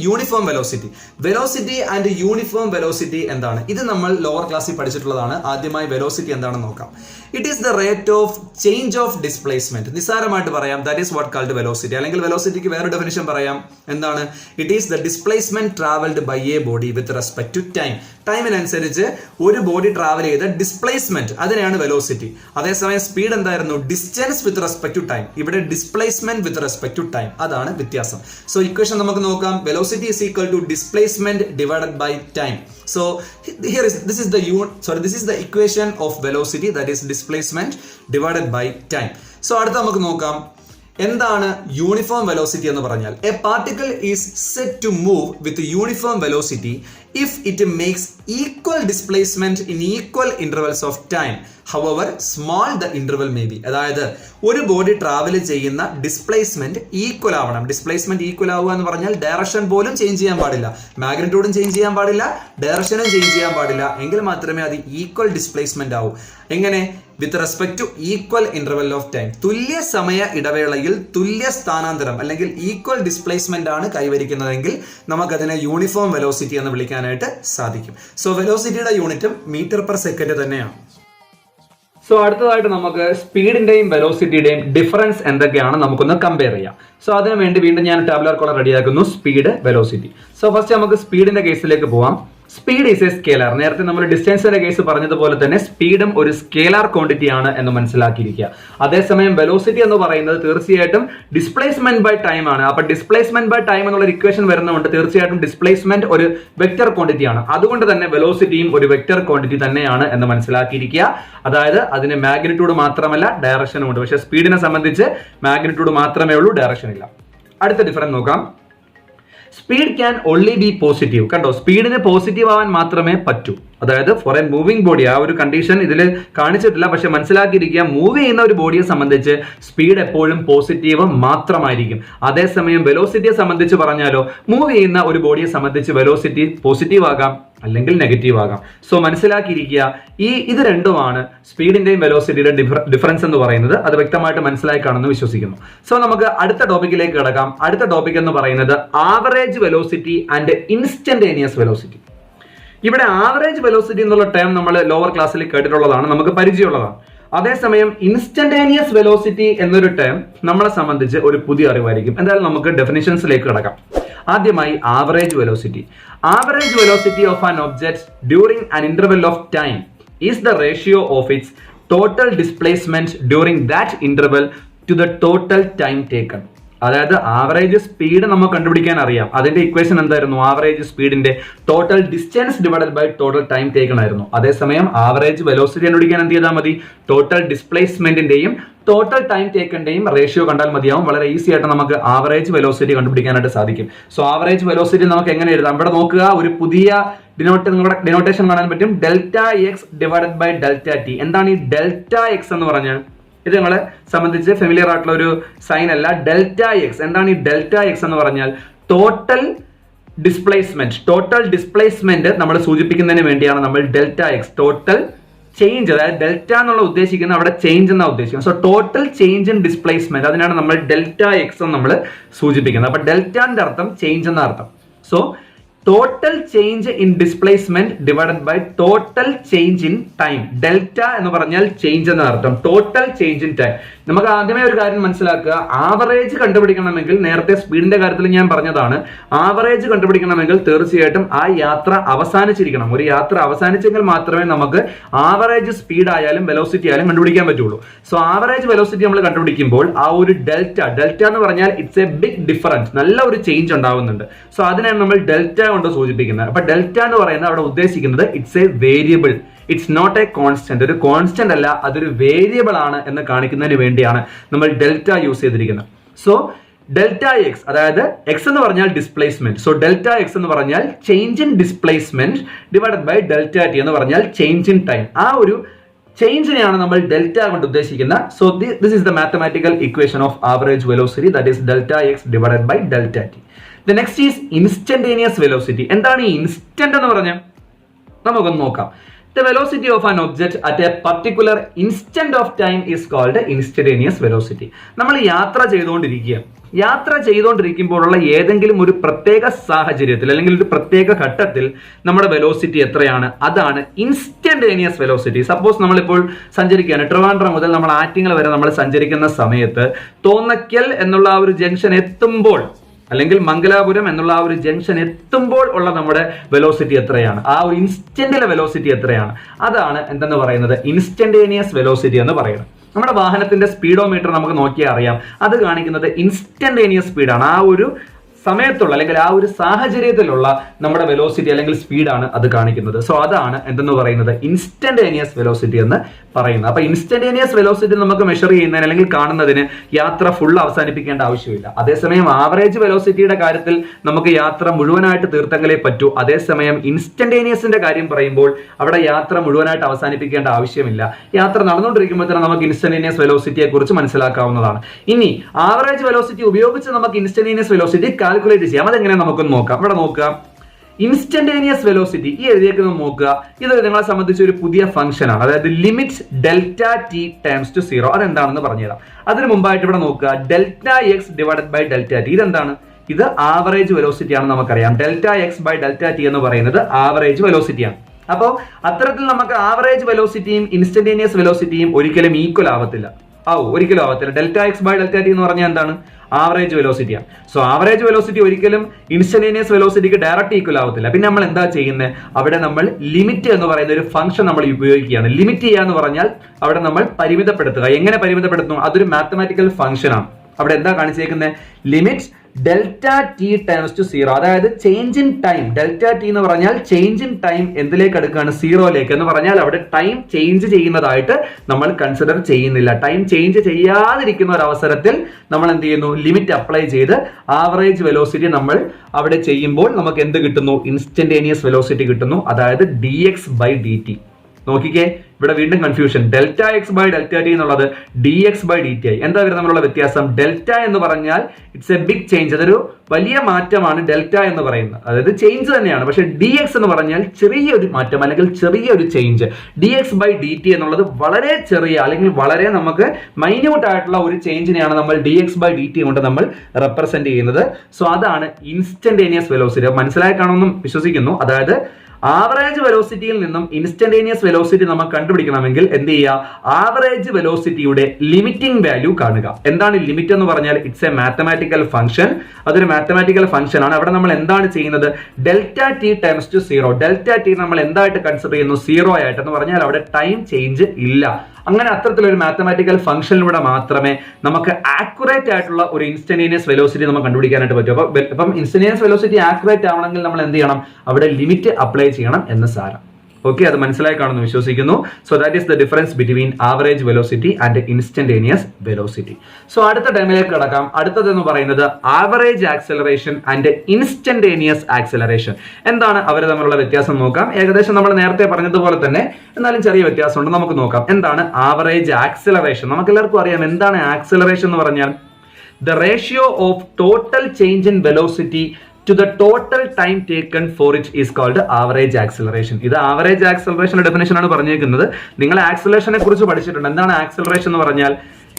uniform velocity. Velocity and uniform velocity എന്താണ്? ഇത് നമ്മൾ ലോവർ ക്ലാസ്സിൽ പഠിച്ചിട്ടുള്ളതാണ്. ആദ്യമായി വെലോസിറ്റി എന്താണെന്ന് നോക്കാം. It is the rate of change of displacement. നിസ്സാരമായിട്ട് പറയാം, that is what called velocity. അല്ലെങ്കിൽ വെലോസിറ്റിക്ക് വേറെ ഡെഫിനിഷൻ പറയാം. എന്താണ്? It is the displacement travelled by a body with respect to time. ടൈമിനനുസരിച്ച് ഒരു ബോഡി ട്രാവൽ ചെയ്ത ഡിസ്പ്ലേസ്മെന്റ്, അതിനെയാണ് വെലോസിറ്റി. അതേസമയം സ്പീഡ് എന്തായിരുന്നു? Distance with respect to time. ഇവിടെ displacement with respect to time, അതാണ് വ്യത്യാസം. സോ ഇക്വേഷൻ നമുക്ക് നോക്കാം. Velocity is equal to displacement divided by time. So here is this is the equation of velocity, that is displacement divided by time. So അടുത്ത നമുക്ക് നോക്കാം എന്താണ് യൂണിഫോം വെലോസിറ്റി എന്ന് പറഞ്ഞാൽ. A particle is set to move with uniform velocity if it makes equal displacement in equal intervals of time, however small the interval may be. അതായത് ഒരു ബോഡി ട്രാവൽ ചെയ്യുന്ന ഡിസ്പ്ലേസ്മെന്റ് ഈക്വൽ ആവണം. ഡിസ്പ്ലേസ്മെന്റ് ഈക്വൽ ആവുക എന്ന് പറഞ്ഞാൽ ഡയറക്ഷൻ പോലും ചേഞ്ച് ചെയ്യാൻ പാടില്ല, മാഗ്നിറ്റ്യൂഡും ചേഞ്ച് ചെയ്യാൻ പാടില്ല, ഡയറക്ഷനും ചേഞ്ച് ചെയ്യാൻ പാടില്ല. എങ്കിൽ മാത്രമേ അത് ഈക്വൽ ഡിസ്പ്ലേസ്മെന്റ് ആവൂ. എങ്ങനെ? വിത്ത് respect two equal interval of time. തുല്യ സമയ ഇടവേളയിൽ തുല്യ സ്ഥാനാന്തരം അല്ലെങ്കിൽ ഈക്വൽ ഡിസ്പ്ലേസ്മെന്റ് ആണ് കൈവരിക്കുന്നതെങ്കിൽ നമുക്കതിനെ യൂണിഫോം വെലോസിറ്റി എന്ന് വിളിക്കാനായിട്ട് സാധിക്കും. സോ വെലോസിറ്റിയുടെ യൂണിറ്റും മീറ്റർ പെർ സെക്കൻഡ് തന്നെയാണ്. സോ അടുത്തതായിട്ട് നമുക്ക് സ്പീഡിന്റെയും വെലോസിറ്റിയുടെയും ഡിഫറൻസ് എന്തൊക്കെയാണ് നമുക്കൊന്ന് കമ്പയർ ചെയ്യാം. സോ അതിനു വേണ്ടി വീണ്ടും ഞാൻ ടാബുലർ കോളം റെഡിയാക്കുന്നു. Speed, velocity. സോ ഫസ്റ്റ് നമുക്ക് സ്പീഡിന്റെ കേസിലേക്ക് പോവാം. Speed is a scalar. നേരത്തെ നമ്മൾ ഡിസ്റ്റൻസിന്റെ കേസ് പറഞ്ഞതുപോലെ തന്നെ സ്പീഡും ഒരു സ്കേലാർ ക്വാണ്ടിറ്റി ആണ് എന്ന് മനസ്സിലാക്കിയിരിക്കുക. അതേസമയം വെലോസിറ്റി എന്ന് പറയുന്നത് തീർച്ചയായിട്ടും ഡിസ്പ്ലേസ്മെന്റ് ബൈ ടൈം ആണ്. അപ്പൊ ഡിസ്പ്ലേസ്മെന്റ് ബൈ ടൈം എന്നുള്ള ഇക്വേഷൻ വരുന്നതുകൊണ്ട് തീർച്ചയായിട്ടും ഡിസ്പ്ലേസ്മെന്റ് ഒരു വെക്റ്റർ ക്വാണ്ടിറ്റി ആണ്. അതുകൊണ്ട് തന്നെ വെലോസിറ്റിയും ഒരു വെക്റ്റർ ക്വാണ്ടിറ്റി തന്നെയാണ് എന്ന് മനസ്സിലാക്കിയിരിക്കുക. അതായത് അതിന് മാഗ്നിറ്റ്യൂഡ് മാത്രമല്ല ഡയറക്ഷനും ഉണ്ട്. പക്ഷേ സ്പീഡിനെ സംബന്ധിച്ച് മാഗ്നിറ്റ്യൂഡ് മാത്രമേ ഉള്ളൂ, ഡയറക്ഷൻ ഇല്ല. അടുത്ത ഡിഫറൻസ് നോക്കാം. Speed can only B positive. കണ്ടോ, സ്പീഡിന് പോസിറ്റീവ് ആവാൻ മാത്രമേ പറ്റൂ. അതായത് ഫോർ എ മൂവിംഗ് ബോഡി, ആ ഒരു കണ്ടീഷൻ ഇതിൽ കാണിച്ചിട്ടില്ല, പക്ഷെ മനസ്സിലാക്കിയിരിക്കുക, മൂവ് ചെയ്യുന്ന ഒരു ബോഡിയെ സംബന്ധിച്ച് സ്പീഡ് എപ്പോഴും പോസിറ്റീവ് മാത്രമായിരിക്കും. അതേസമയം വെലോസിറ്റിയെ സംബന്ധിച്ച് പറഞ്ഞാലോ, മൂവ് ചെയ്യുന്ന ഒരു ബോഡിയെ സംബന്ധിച്ച് വെലോസിറ്റി പോസിറ്റീവ് ആകാം അല്ലെങ്കിൽ നെഗറ്റീവ് ആകാം. സോ മനസ്സിലാക്കിയിരിക്കുക, ഇത് രണ്ടുമാണ് സ്പീഡിന്റെയും വെലോസിറ്റിയുടെയും ഡിഫറൻസ് എന്ന് പറയുന്നത്. അത് വ്യക്തമായിട്ട് മനസ്സിലായി കാണുമെന്ന് വിശ്വസിക്കുന്നു. സോ നമുക്ക് അടുത്ത ടോപ്പിക്കിലേക്ക് കിടക്കാം. അടുത്ത ടോപ്പിക് എന്ന് പറയുന്നത് average velocity and instantaneous velocity. ഇവിടെ ആവറേജ് വെലോസിറ്റി എന്നുള്ള ടേം നമ്മൾ ലോവർ ക്ലാസ്സിൽ കേട്ടിട്ടുള്ളതാണ്, നമുക്ക് പരിചയമുള്ളതാണ്. അതേസമയം ഇൻസ്റ്റന്റേനിയസ് വെലോസിറ്റി എന്നൊരു ടേം നമ്മളെ സംബന്ധിച്ച് ഒരു പുതിയ അറിവായിരിക്കും. എന്തായാലും നമുക്ക് ഡെഫിനിഷൻസിലേക്ക് കിടക്കാം. ആദ്യമായി average velocity. Average velocity of an object during an interval of time is the ratio of its total displacement during that interval to the total time taken. അതായത് ആവറേജ് സ്പീഡ് നമുക്ക് കണ്ടുപിടിക്കാൻ അറിയാം. അതിന്റെ ഇക്വേഷൻ എന്തായിരുന്നു? ആവറേജ് സ്പീഡിന്റെ total distance divided by total time taken ആയിരുന്നു. അതേസമയം ആവറേജ് വെലോസിറ്റി കണ്ടുപിടിക്കാൻ എന്ത് ചെയ്താൽ മതി? ടോട്ടൽ ഡിസ്പ്ലേസ്മെന്റിന്റെയും ടോട്ടൽ ടൈം ടേക്കന്റെയും റേഷ്യോ കണ്ടാൽ മതിയാവും. വളരെ ഈസി ആയിട്ട് നമുക്ക് ആവറേജ് വെലോസിറ്റി കണ്ടുപിടിക്കാനായിട്ട് സാധിക്കും. സോ ആവറേജ് വെലോസിറ്റി നമുക്ക് എങ്ങനെ എഴുതാം? ഇവിടെ നോക്കുക, ഒരു പുതിയ ഡിനോട്ടേഷൻ കാണാൻ പറ്റും. Delta x divided by delta t. എന്താണ് ഈ ഡെൽറ്റ എക്സ് എന്ന് പറഞ്ഞാൽ? ഇത് നിങ്ങളെ സംബന്ധിച്ച് ഫെമിലിയർ ആയിട്ടുള്ള ഒരു സൈൻ അല്ല. ഡെൽറ്റ എക്സ് എന്താണ്? ഈ ഡെൽറ്റ എക്സ് എന്ന് പറഞ്ഞാൽ ടോട്ടൽ ഡിസ്പ്ലേസ്മെന്റ് നമ്മൾ സൂചിപ്പിക്കുന്നതിന് വേണ്ടിയാണ് നമ്മൾ ഡെൽറ്റ എക്സ് ടോട്ടൽ ചേഞ്ച്, അതായത് ഡെൽറ്റ എന്നുള്ള ഉദ്ദേശിക്കുന്നത് അവിടെ ചേഞ്ച് എന്നാണ് ഉദ്ദേശിക്കുന്നത്. So total change in displacement, അതിനാണ് നമ്മൾ ഡെൽറ്റ എക്സ് എന്ന് നമ്മൾ സൂചിപ്പിക്കുന്നത്. അപ്പൊ ഡെൽറ്റന്റെ അർത്ഥം ചേഞ്ച് എന്ന അർത്ഥം. So total change in displacement divided by total change in time. Delta എന്ന് പറഞ്ഞാൽ ചേഞ്ച് എന്ന അർത്ഥം, ടോട്ടൽ ചേഞ്ച് ഇൻ ടൈം. നമുക്ക് ആദ്യമേ ഒരു കാര്യം മനസ്സിലാക്കുക, ആവറേജ് കണ്ടുപിടിക്കണമെങ്കിൽ, നേരത്തെ സ്പീഡിന്റെ കാര്യത്തിൽ ഞാൻ പറഞ്ഞതാണ്, ആവറേജ് കണ്ടുപിടിക്കണമെങ്കിൽ തീർച്ചയായിട്ടും ആ യാത്ര അവസാനിച്ചിരിക്കണം. ഒരു യാത്ര അവസാനിച്ചെങ്കിൽ മാത്രമേ നമുക്ക് ആവറേജ് സ്പീഡ് ആയാലും വെലോസിറ്റി ആയാലും കണ്ടുപിടിക്കാൻ പറ്റുള്ളൂ. സോ ആവറേജ് വെലോസിറ്റി നമ്മൾ കണ്ടുപിടിക്കുമ്പോൾ ആ ഒരു ഡെൽറ്റ എന്ന് പറഞ്ഞാൽ ഇറ്റ്സ് എ ബിഗ് ഡിഫറൻസ്, നല്ല ഒരു ചേഞ്ച് ഉണ്ടാവുന്നുണ്ട്. സോ അതിനാണ് നമ്മൾ ഡെൽറ്റ കൊണ്ട് സൂചിപ്പിക്കുന്നത്. അപ്പൊ ഡെൽറ്റ എന്ന് പറയുന്നത് അവിടെ ഉദ്ദേശിക്കുന്നത് it's a variable, it's not a constant. ഒരു കോൺസ്റ്റന്റ് അല്ല, അതൊരു വേരിയബിൾ ആണ് എന്ന് കാണിക്കുന്നതിന് വേണ്ടിയാണ് നമ്മൾ ഡെൽറ്റ യൂസ് ചെയ്തിരിക്കുന്നത്. സോ ഡെൽറ്റ എക്സ്, അതായത് എക്സ് എന്ന് പറഞ്ഞാൽ ഡിസ്പ്ലേസ്മെന്റ്. സോ ഡെൽറ്റ എക്സ് എന്ന് പറഞ്ഞാൽ change in displacement divided by delta T എന്ന് പറഞ്ഞാൽ ചേഞ്ച് ഇൻ ടൈം. ആ ഒരു ചേഞ്ചിനെയാണ് നമ്മൾ ഡെൽറ്റ കൊണ്ട് ഉദ്ദേശിക്കുന്നത്. So this is the mathematical equation of average velocity, that is delta x divided by delta t. The next is instantaneous velocity. എന്താണ് ഈ ഇൻസ്റ്റന്റ് എന്ന് പറഞ്ഞാൽ? നമുക്കൊന്ന് നോക്കാം. The velocity of an object at a particular instant of time is called instantaneous velocity. നമ്മൾ യാത്ര ചെയ്തുകൊണ്ടിരിക്കുമ്പോഴുള്ള ഏതെങ്കിലും ഒരു പ്രത്യേക സാഹചര്യത്തിൽ അല്ലെങ്കിൽ ഒരു പ്രത്യേക ഘട്ടത്തിൽ നമ്മുടെ വെലോസിറ്റി എത്രയാണ്? അതാണ് ഇൻസ്റ്റന്റേനിയസ് വെലോസിറ്റി. സപ്പോസ് നമ്മളിപ്പോൾ സഞ്ചരിക്കുകയാണ്, ട്രിവാൻഡ്രം മുതൽ നമ്മൾ ആറ്റിങ്ങൽ വരെ നമ്മൾ സഞ്ചരിക്കുന്ന സമയത്ത് തോന്നയ്ക്കൽ എന്നുള്ള ആ ഒരു ജംഗ്ഷൻ എത്തുമ്പോൾ, അല്ലെങ്കിൽ മംഗലാപുരം എന്നുള്ള ആ ഒരു ജംഗ്ഷൻ എത്തുമ്പോൾ ഉള്ള നമ്മുടെ വെലോസിറ്റി എത്രയാണ്? ആ ഒരു ഇൻസ്റ്റന്റിലെ വെലോസിറ്റി എത്രയാണ്? അതാണ് എന്തെന്ന് പറയുന്നത്? ഇൻസ്റ്റന്റേനിയസ് വെലോസിറ്റി എന്ന് പറയുന്നത്. നമ്മുടെ വാഹനത്തിന്റെ സ്പീഡോമീറ്റർ നമുക്ക് നോക്കിയാൽ അറിയാം, അത് കാണിക്കുന്നത് ഇൻസ്റ്റന്റേനിയസ് സ്പീഡാണ്. ആ ഒരു സമയത്തുള്ള അല്ലെങ്കിൽ ആ ഒരു സാഹചര്യത്തിലുള്ള നമ്മുടെ വെലോസിറ്റി അല്ലെങ്കിൽ സ്പീഡാണ് അത് കാണിക്കുന്നത്. സോ അതാണ് എന്തെന്ന് പറയുന്നത്? ഇൻസ്റ്റന്റേനിയസ് വെലോസിറ്റി എന്ന് പറയുന്നത്. അപ്പൊ ഇൻസ്റ്റന്റേനിയസ് വെലോസിറ്റി നമുക്ക് മെഷർ ചെയ്യുന്നതിന് അല്ലെങ്കിൽ കാണുന്നതിന് യാത്ര ഫുൾ അവസാനിപ്പിക്കേണ്ട ആവശ്യമില്ല. അതേസമയം ആവറേജ് വെലോസിറ്റിയുടെ കാര്യത്തിൽ നമുക്ക് യാത്ര മുഴുവനായിട്ട് തീർത്തെങ്കിലേ പറ്റൂ. അതേസമയം ഇൻസ്റ്റന്റേനിയസിന്റെ കാര്യം പറയുമ്പോൾ അവിടെ യാത്ര മുഴുവനായിട്ട് അവസാനിപ്പിക്കേണ്ട ആവശ്യമില്ല. യാത്ര നടന്നുകൊണ്ടിരിക്കുമ്പോൾ തന്നെ നമുക്ക് ഇൻസ്റ്റന്റേനിയസ് വെലോസിറ്റിയെ കുറിച്ച് മനസ്സിലാക്കാവുന്നതാണ്. ഇനി ആവറേജ് വെലോസിറ്റി ഉപയോഗിച്ച് നമുക്ക് ഇൻസ്റ്റന്റേനിയസ് വെലോസിറ്റി കാൽക്കുലേറ്റ് ചെയ്യാം. അതെങ്ങനെ നമുക്കൊന്ന് നോക്കാം. ഇവിടെ നോക്കുക, ഇൻസ്റ്റന്റേനിയസ് വെലോസിറ്റി ഈ എഴുതിയേക്കുന്നത് നോക്കുക. ഇത് നിങ്ങളെ സംബന്ധിച്ച് ഒരു പുതിയ ഫംഗ്ഷൻ ആണ്, അതായത് limit delta T times to 0. അതെന്താണെന്ന് പറഞ്ഞുതരാം. അതിന് മുമ്പായിട്ട് ഇവിടെ നോക്കുക, delta x divided by delta t. ഇതെന്താണ്? ഇത് ആവറേജ് വെലോസിറ്റി ആണ്. നമുക്കറിയാം delta x by delta T എന്ന് പറയുന്നത് ആവറേജ് വെലോസിറ്റിയാണ്. അപ്പോൾ അത്തരത്തിൽ നമുക്ക് ആവറേജ് വെലോസിറ്റിയും ഇൻസ്റ്റന്റേനിയസ് വെലോസിറ്റിയും ഒരിക്കലും ഈക്വൽ ആവത്തില്ല. ഒരിക്കലും ആവത്തില്ല. Delta x by delta T എന്ന് പറഞ്ഞാൽ എന്താണ്? ആവറേജ് വെലോസിറ്റിയാണ്. സോ ആവറേജ് വെലോസിറ്റി ഒരിക്കലും ഇൻസ്റ്റന്റേനിയസ് വെലോസിറ്റിക്ക് ഡയറക്റ്റ് ഈക്വൽ ആവത്തില്ല. പിന്നെ നമ്മൾ എന്താ ചെയ്യുന്നത്, അവിടെ നമ്മൾ ലിമിറ്റ് എന്ന് പറയുന്ന ഒരു ഫംഗ്ഷൻ നമ്മൾ ഉപയോഗിക്കുകയാണ്. ലിമിറ്റ് ചെയ്യുക എന്ന് പറഞ്ഞാൽ അവിടെ നമ്മൾ പരിമിതപ്പെടുത്തുക. എങ്ങനെ പരിമിതപ്പെടുത്തുന്നു? അതൊരു മാത്തമാറ്റിക്കൽ ഫംഗ്ഷൻ ആണ്. അവിടെ എന്താ കാണിച്ചേക്കുന്നത്? Limit delta T times to zero, അതായത് change in time. Delta T എന്ന് പറഞ്ഞാൽ ചേഞ്ച് ഇൻ ടൈം എന്തിലേക്ക് അടുക്കുകയാണ്? സീറോയിലേക്ക്. എന്ന് പറഞ്ഞാൽ അവിടെ ടൈം ചേഞ്ച് ചെയ്യുന്നതായിട്ട് നമ്മൾ കൺസിഡർ ചെയ്യുന്നില്ല. ടൈം ചേഞ്ച് ചെയ്യാതിരിക്കുന്ന ഒരു അവസരത്തിൽ നമ്മൾ എന്ത് ചെയ്യുന്നു? ലിമിറ്റ് അപ്ലൈ ചെയ്ത് ആവറേജ് വെലോസിറ്റി നമ്മൾ അവിടെ ചെയ്യുമ്പോൾ നമുക്ക് എന്ത് കിട്ടുന്നു? ഇൻസ്റ്റന്റേനിയസ് വെലോസിറ്റി കിട്ടുന്നു, അതായത് dx/dt. നോക്കിക്കേ, ഇവിടെ വീണ്ടും confusion. Delta x by delta t എന്നുള്ളത് dx/dt ആയി. എന്താ വരുന്നത് തമ്മിലുള്ള വ്യത്യാസം? ഡെൽറ്റ എന്ന് പറഞ്ഞാൽ ഇറ്റ്സ് എ ബിഗ് ചേഞ്ച്, അതൊരു വലിയ മാറ്റമാണ് ഡെൽറ്റ എന്ന് പറയുന്നത്, അതായത് ചേഞ്ച് തന്നെയാണ്. പക്ഷെ dx എന്ന് പറഞ്ഞാൽ ചെറിയൊരു മാറ്റം അല്ലെങ്കിൽ ചെറിയൊരു ചേഞ്ച്. dx/dt എന്നുള്ളത് വളരെ ചെറിയ അല്ലെങ്കിൽ വളരെ നമുക്ക് മൈന്യൂട്ട് ആയിട്ടുള്ള ഒരു ചേഞ്ചിനെയാണ് നമ്മൾ dx/dt കൊണ്ട് നമ്മൾ റെപ്രസെന്റ് ചെയ്യുന്നത്. സോ അതാണ് ഇൻസ്റ്റന്റേനിയസ് വെലോസിറ്റി. മനസ്സിലായി കാണുമെന്നും വിശ്വസിക്കുന്നു. അതായത് ആവറേജ് വെലോസിറ്റിയിൽ നിന്നും ഇൻസ്റ്റന്റേനിയസ് വെലോസിറ്റി നമുക്ക് കണ്ടുപിടിക്കണമെങ്കിൽ എന്ത് ചെയ്യുക? ആവറേജ് വെലോസിറ്റിയുടെ ലിമിറ്റിംഗ് വാല്യൂ കാണുക. എന്താണ് ലിമിറ്റ് എന്ന് പറഞ്ഞാൽ? It's a mathematical function. അതൊരു മാത്തമാറ്റിക്കൽ ഫംഗ്ഷൻ ആണ്. അവിടെ നമ്മൾ എന്താണ് ചെയ്യുന്നത്? Delta T times to zero. Delta t നമ്മൾ എന്തായിട്ട് കൺസിഡർ ചെയ്യുന്നു? സീറോ ആയിട്ട്. എന്ന് പറഞ്ഞാൽ അവിടെ ടൈം ചേഞ്ച് ഇല്ല. അങ്ങനെ അത്തരത്തിലൊരു മാത്തമാറ്റിക്കൽ ഫംഗ്ഷനിലൂടെ മാത്രമേ നമുക്ക് ആക്യുറേറ്റ് ആയിട്ടുള്ള ഒരു ഇൻസ്റ്റന്റേനിയസ് വെലോസിറ്റി നമുക്ക് കണ്ടുപിടിക്കാനായിട്ട് പറ്റും. അപ്പം ഇൻസ്റ്റന്റേനിയസ് വെലോസിറ്റി ആക്യുറേറ്റ് ആവണമെങ്കിൽ നമ്മൾ എന്ത് ചെയ്യണം? അവിടെ ലിമിറ്റ് അപ്ലൈ ചെയ്യണം എന്ന് സാരം. ഓക്കെ, അത് മനസ്സിലായി കാണുന്നു വിശ്വസിക്കുന്നു. So that is the difference between average velocity and instantaneous velocity. So അടുത്ത ടൈമിലേക്ക് കിടക്കാം. അടുത്തതെന്ന് പറയുന്നത് average acceleration and instantaneous acceleration. എന്താണ് അവർ തമ്മിലുള്ള വ്യത്യാസം നോക്കാം. ഏകദേശം നമ്മൾ നേരത്തെ പറഞ്ഞതുപോലെ തന്നെ എന്നാലും ചെറിയ വ്യത്യാസമുണ്ട്. നമുക്ക് നോക്കാം എന്താണ് ആവറേജ് ആക്സലറേഷൻ. നമുക്ക് എല്ലാവർക്കും അറിയാം എന്താണ് ആക്സലറേഷൻ എന്ന് പറഞ്ഞാൽ the ratio of total change in velocity to the total time taken for it is called average acceleration. ഇത് ആവറേജ് ആക്സലറേഷന്റെ ഡെഫിനേഷൻ ആണ് പറഞ്ഞേക്കുന്നത്. നിങ്ങൾ ആക്സലറേഷനെ കുറിച്ച് പഠിച്ചിട്ടുണ്ട്. എന്താണ് ആക്സലറേഷൻ എന്ന് പറഞ്ഞാൽ?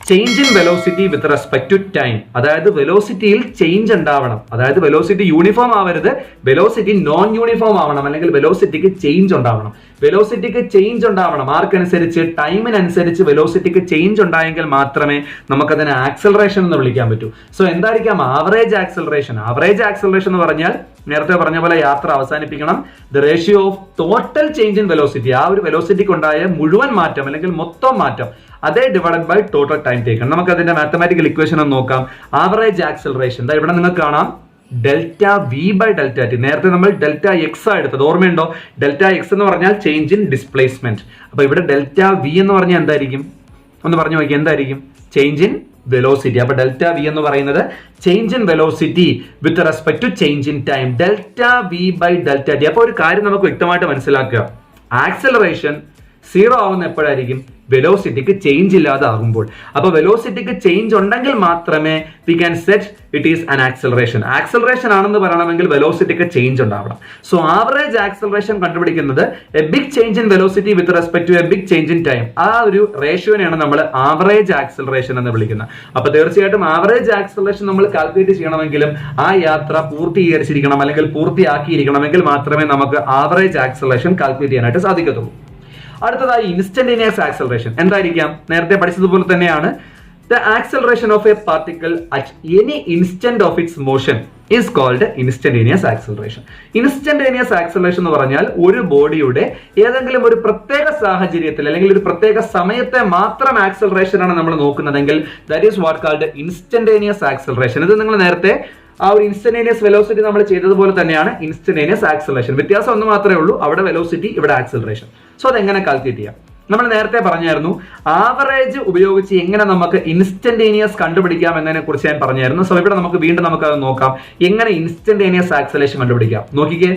Change in velocity with respect to time. അതായത് വെലോസിറ്റിയിൽ ചേഞ്ച് ഉണ്ടാവണം. അതായത് വെലോസിറ്റി യൂണിഫോം ആവരുത്, വെലോസിറ്റി നോൺ യൂണിഫോം ആവണം, അല്ലെങ്കിൽ വെലോസിറ്റിക്ക് ചേഞ്ച് ഉണ്ടാവണം. വെലോസിറ്റിക്ക് ചേഞ്ച് ഉണ്ടാവണം. ആർക്കനുസരിച്ച്? ടൈമിനനുസരിച്ച് വെലോസിറ്റിക്ക് ചേഞ്ച് ഉണ്ടായെങ്കിൽ മാത്രമേ നമുക്കതിനെ ആക്സലറേഷൻ എന്ന് വിളിക്കാൻ പറ്റൂ. സോ എന്തായിരിക്കാം ആവറേജ് ആക്സലറേഷൻ? ആവറേജ് ആക്സലറേഷൻ എന്ന് പറഞ്ഞാൽ നേരത്തെ പറഞ്ഞ പോലെ യാത്ര അവസാനിപ്പിക്കണം. The ratio of total change in velocity, ആ ഒരു വെലോസിറ്റിക്ക് ഉണ്ടായ മുഴുവൻ മാറ്റം അല്ലെങ്കിൽ മൊത്തം മാറ്റം, അതേ divided by total time taken. നമുക്ക് അതിന്റെ മാത്തമാറ്റിക്കൽ ഇക്വേഷൻ ഒന്ന് നോക്കാം. ആവറേജ് ആക്സലറേഷൻ ഇവിടെ നിങ്ങൾക്ക് കാണാം delta v by delta t. നേരത്തെ നമ്മൾ ഡെൽറ്റ എക്സ് ആ എടുത്തത്, ഓർമ്മയുണ്ടോ? ഡെൽറ്റ എക്സ് എന്ന് പറഞ്ഞാൽ ചേഞ്ച് ഇൻ ഡിസ്പ്ലേസ്മെന്റ്. അപ്പൊ ഇവിടെ ഡെൽറ്റ വി എന്ന് പറഞ്ഞാൽ എന്തായിരിക്കും? ഒന്ന് പറഞ്ഞു നോക്കി, എന്തായിരിക്കും? Change in velocity. അപ്പൊ ഡെൽറ്റ വി എന്ന് പറയുന്നത് change in velocity with respect to change in time. Delta v by delta t. അപ്പൊ ഒരു കാര്യം നമുക്ക് വ്യക്തമായിട്ട് മനസ്സിലാക്കുക. ആക്സലറേഷൻ സീറോ ആവുന്ന എപ്പോഴായിരിക്കും? വെലോസിറ്റിക്ക് ചേഞ്ച് ഇല്ലാതെ ആകുമ്പോൾ. അപ്പൊ വെലോസിറ്റിക്ക് ചേഞ്ച് ഉണ്ടെങ്കിൽ മാത്രമേ we can set it is an acceleration. Acceleration ആണെന്ന് പറയണമെങ്കിൽ വെലോസിറ്റിക്ക് ചേഞ്ച് ഉണ്ടാവണം. സോ ആവറേജ് ആക്സലറേഷൻ കണ്ടുപിടിക്കുന്നത് a big change in velocity with respect to a big change in time. ആ ഒരു റേഷ്യോനെയാണ് നമ്മൾ ആവറേജ് ആക്സലറേഷൻ എന്ന് വിളിക്കുന്നത്. അപ്പൊ തീർച്ചയായിട്ടും ആവറേജ് ആക്സലറേഷൻ നമ്മൾ കാൽക്കുലേറ്റ് ചെയ്യണമെങ്കിലും ആ യാത്ര പൂർത്തീകരിച്ചിരിക്കണം അല്ലെങ്കിൽ പൂർത്തിയാക്കിയിരിക്കണമെങ്കിൽ മാത്രമേ നമുക്ക് ആവറേജ് ആക്സലറേഷൻ കാൽക്കുലേറ്റ് ചെയ്യാനായിട്ട് സാധിക്കത്തുള്ളൂ. അടുത്തതായി ഇൻസ്റ്റന്റേനിയസ് ആക്സലറേഷൻ എന്തായിരിക്കാം? നേരത്തെ പഠിച്ചതുപോലെ തന്നെയാണ്. The acceleration of a particle at any instant of its motion is called instantaneous acceleration. Instantaneous acceleration എന്ന് പറഞ്ഞാൽ ഒരു ബോഡിയുടെ ഏതെങ്കിലും ഒരു പ്രത്യേക സാഹചര്യത്തിൽ അല്ലെങ്കിൽ ഒരു പ്രത്യേക സമയത്തെ മാത്രം ആക്സലറേഷൻ ആണ് നമ്മൾ നോക്കുന്നതെങ്കിൽ that is what called instantaneous acceleration. ഇത് നിങ്ങൾ നേരത്തെ ആ ഒരു ഇൻസ്റ്റന്റേനിയസ് വെലോസിറ്റി നമ്മൾ ചെയ്തതുപോലെ തന്നെയാണ് ഇൻസ്റ്റന്റേനിയസ് ആക്സലറേഷൻ. വ്യത്യാസം ഒന്ന് മാത്രമേ ഉള്ളൂ, അവിടെ വെലോസിറ്റി, ഇവിടെ ആക്സലറേഷൻ. സോ അതെങ്ങനെ കാൽക്കുലേറ്റ് ചെയ്യാം? നമ്മൾ നേരത്തെ പറഞ്ഞായിരുന്നു ആവറേജ് ഉപയോഗിച്ച് എങ്ങനെ നമുക്ക് ഇൻസ്റ്റന്റേനിയസ് കണ്ടുപിടിക്കാം എന്നതിനെ കുറിച്ച് ഞാൻ പറഞ്ഞായിരുന്നു. സോ ഇവിടെ നമുക്ക് വീണ്ടും അത് നോക്കാം. എങ്ങനെ ഇൻസ്റ്റന്റേനിയസ് ആക്സലേഷൻ കണ്ടുപിടിക്കാം? നോക്കിക്കേ,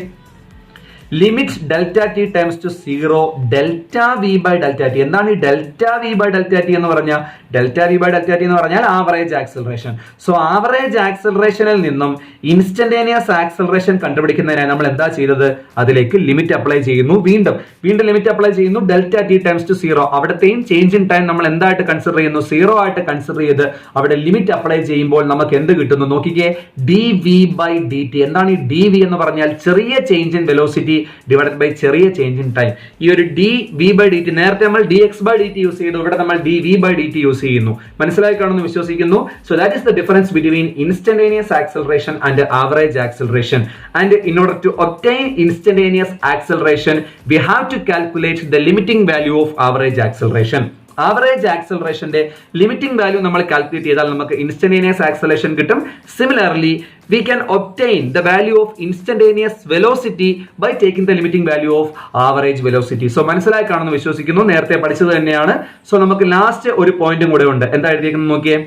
limit delta T times to zero delta v by delta t. എന്താണ് ഈ delta v by delta T എന്ന് പറഞ്ഞാൽ? Delta v by delta T എന്ന് പറഞ്ഞാൽ ആവറേജ് ആക്സലറേഷൻ. സോ ആവറേജ് ആക്സലറേഷനിൽ നിന്നും ഇൻസ്റ്റന്റേനിയസ് ആക്സലറേഷൻ കണ്ടുപിടിക്കുന്നതിനായി നമ്മൾ എന്താ ചെയ്തത്? അതിലേക്ക് ലിമിറ്റ് അപ്ലൈ ചെയ്യുന്നു. വീണ്ടും ലിമിറ്റ് അപ്ലൈ ചെയ്യുന്നു. Delta T times to zero. അവിടത്തെയും ചേഞ്ച് ഇൻ ടൈം നമ്മൾ എന്തായിട്ട് കൺസിഡർ ചെയ്യുന്നു? സീറോ ആയിട്ട് കൺസിഡർ ചെയ്ത് അവിടെ ലിമിറ്റ് അപ്ലൈ ചെയ്യുമ്പോൾ നമുക്ക് എന്ത് കിട്ടുന്നു? നോക്കിക്കേ, d v by d t. എന്താണ് ഈ ഡി വി എന്ന് പറഞ്ഞാൽ? ചെറിയ change in velocity divided by ചെറിയ ചേഞ്ച് ഇൻ ടൈം. ഈ ഒരു d v by d t, നേരത്തെ നമ്മൾ d x by d t use ചെയ്തു, ഇവിടെ നമ്മൾ d v by d t use ചെയ്യുന്നു. മനസ്സിലായി കാണുമെന്ന് വിശ്വസിക്കുന്നു. So that is the difference between instantaneous acceleration and average acceleration. And in order to obtain instantaneous acceleration we have to calculate the limiting value of average acceleration. Average ആക്സലറേഷന്റെ ലിമിറ്റിംഗ് വാല്യൂ നമ്മൾ കാൽക്കുലേറ്റ് ചെയ്താൽ നമുക്ക് ഇൻസ്റ്റന്റേനിയസ് ആക്സലറേഷൻ കിട്ടും. Similarly we can obtain the value of instantaneous velocity by taking the limiting value of average velocity. So മനസ്സിലായി കാണുമെന്ന് വിശ്വസിക്കുന്നു. നേരത്തെ പഠിച്ചത് തന്നെയാണ്. സോ നമുക്ക് ലാസ്റ്റ് ഒരു പോയിന്റും കൂടെ ഉണ്ട്. എന്താ എഴുതിയിരിക്കുന്നത് നോക്കിയേ.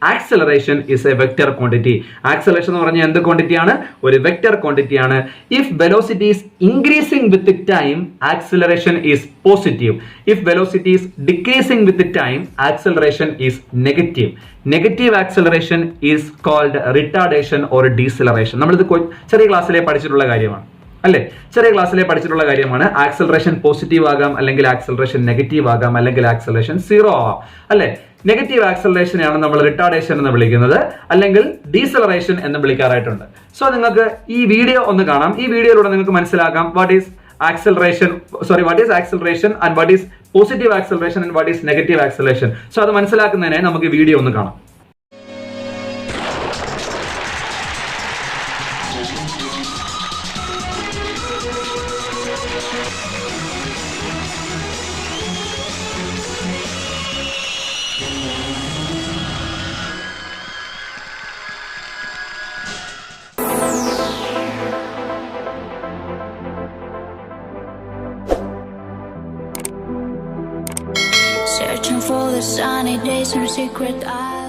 Acceleration is a vector quantity. Acceleration എന്ന് പറഞ്ഞാൽ എന്ത് ക്വാണ്ടിറ്റി ആണ്? ഒരു വെക്റ്റർ ക്വാണ്ടിറ്റി ആണ്. If velocity is increasing with time, acceleration is positive. If velocity is decreasing with time, acceleration is negative. Negative acceleration is called retardation or deceleration. നമ്മളിത് ചെറിയ ക്ലാസ്സിലെ പഠിച്ചിട്ടുള്ള കാര്യമാണ് അല്ലേ? ചെറിയ ക്ലാസ്സിലെ പഠിച്ചിട്ടുള്ള കാര്യമാണ്. ആക്സലറേഷൻ പോസിറ്റീവ് ആകാം, അല്ലെങ്കിൽ ആക്സലറേഷൻ നെഗറ്റീവ് ആകാം, അല്ലെങ്കിൽ ആക്സലറേഷൻ സീറോ ആവാം അല്ലെ? നെഗറ്റീവ് ആക്സലറേഷനെയാണ് നമ്മൾ റിട്ടാർഡേഷൻ എന്ന് വിളിക്കുന്നത്, അല്ലെങ്കിൽ ഡീസലറേഷൻ എന്ന് വിളിക്കാറായിട്ടുണ്ട്. സോ നിങ്ങൾക്ക് ഈ വീഡിയോ ഒന്ന് കാണാം. ഈ വീഡിയോയിലൂടെ നിങ്ങൾക്ക് മനസ്സിലാക്കാം what is acceleration and what is positive acceleration and what is negative acceleration. So അത് മനസ്സിലാക്കുന്നതിനായി നമുക്ക് വീഡിയോ ഒന്ന് കാണാം. Searching for the sunny days, some secret eyes.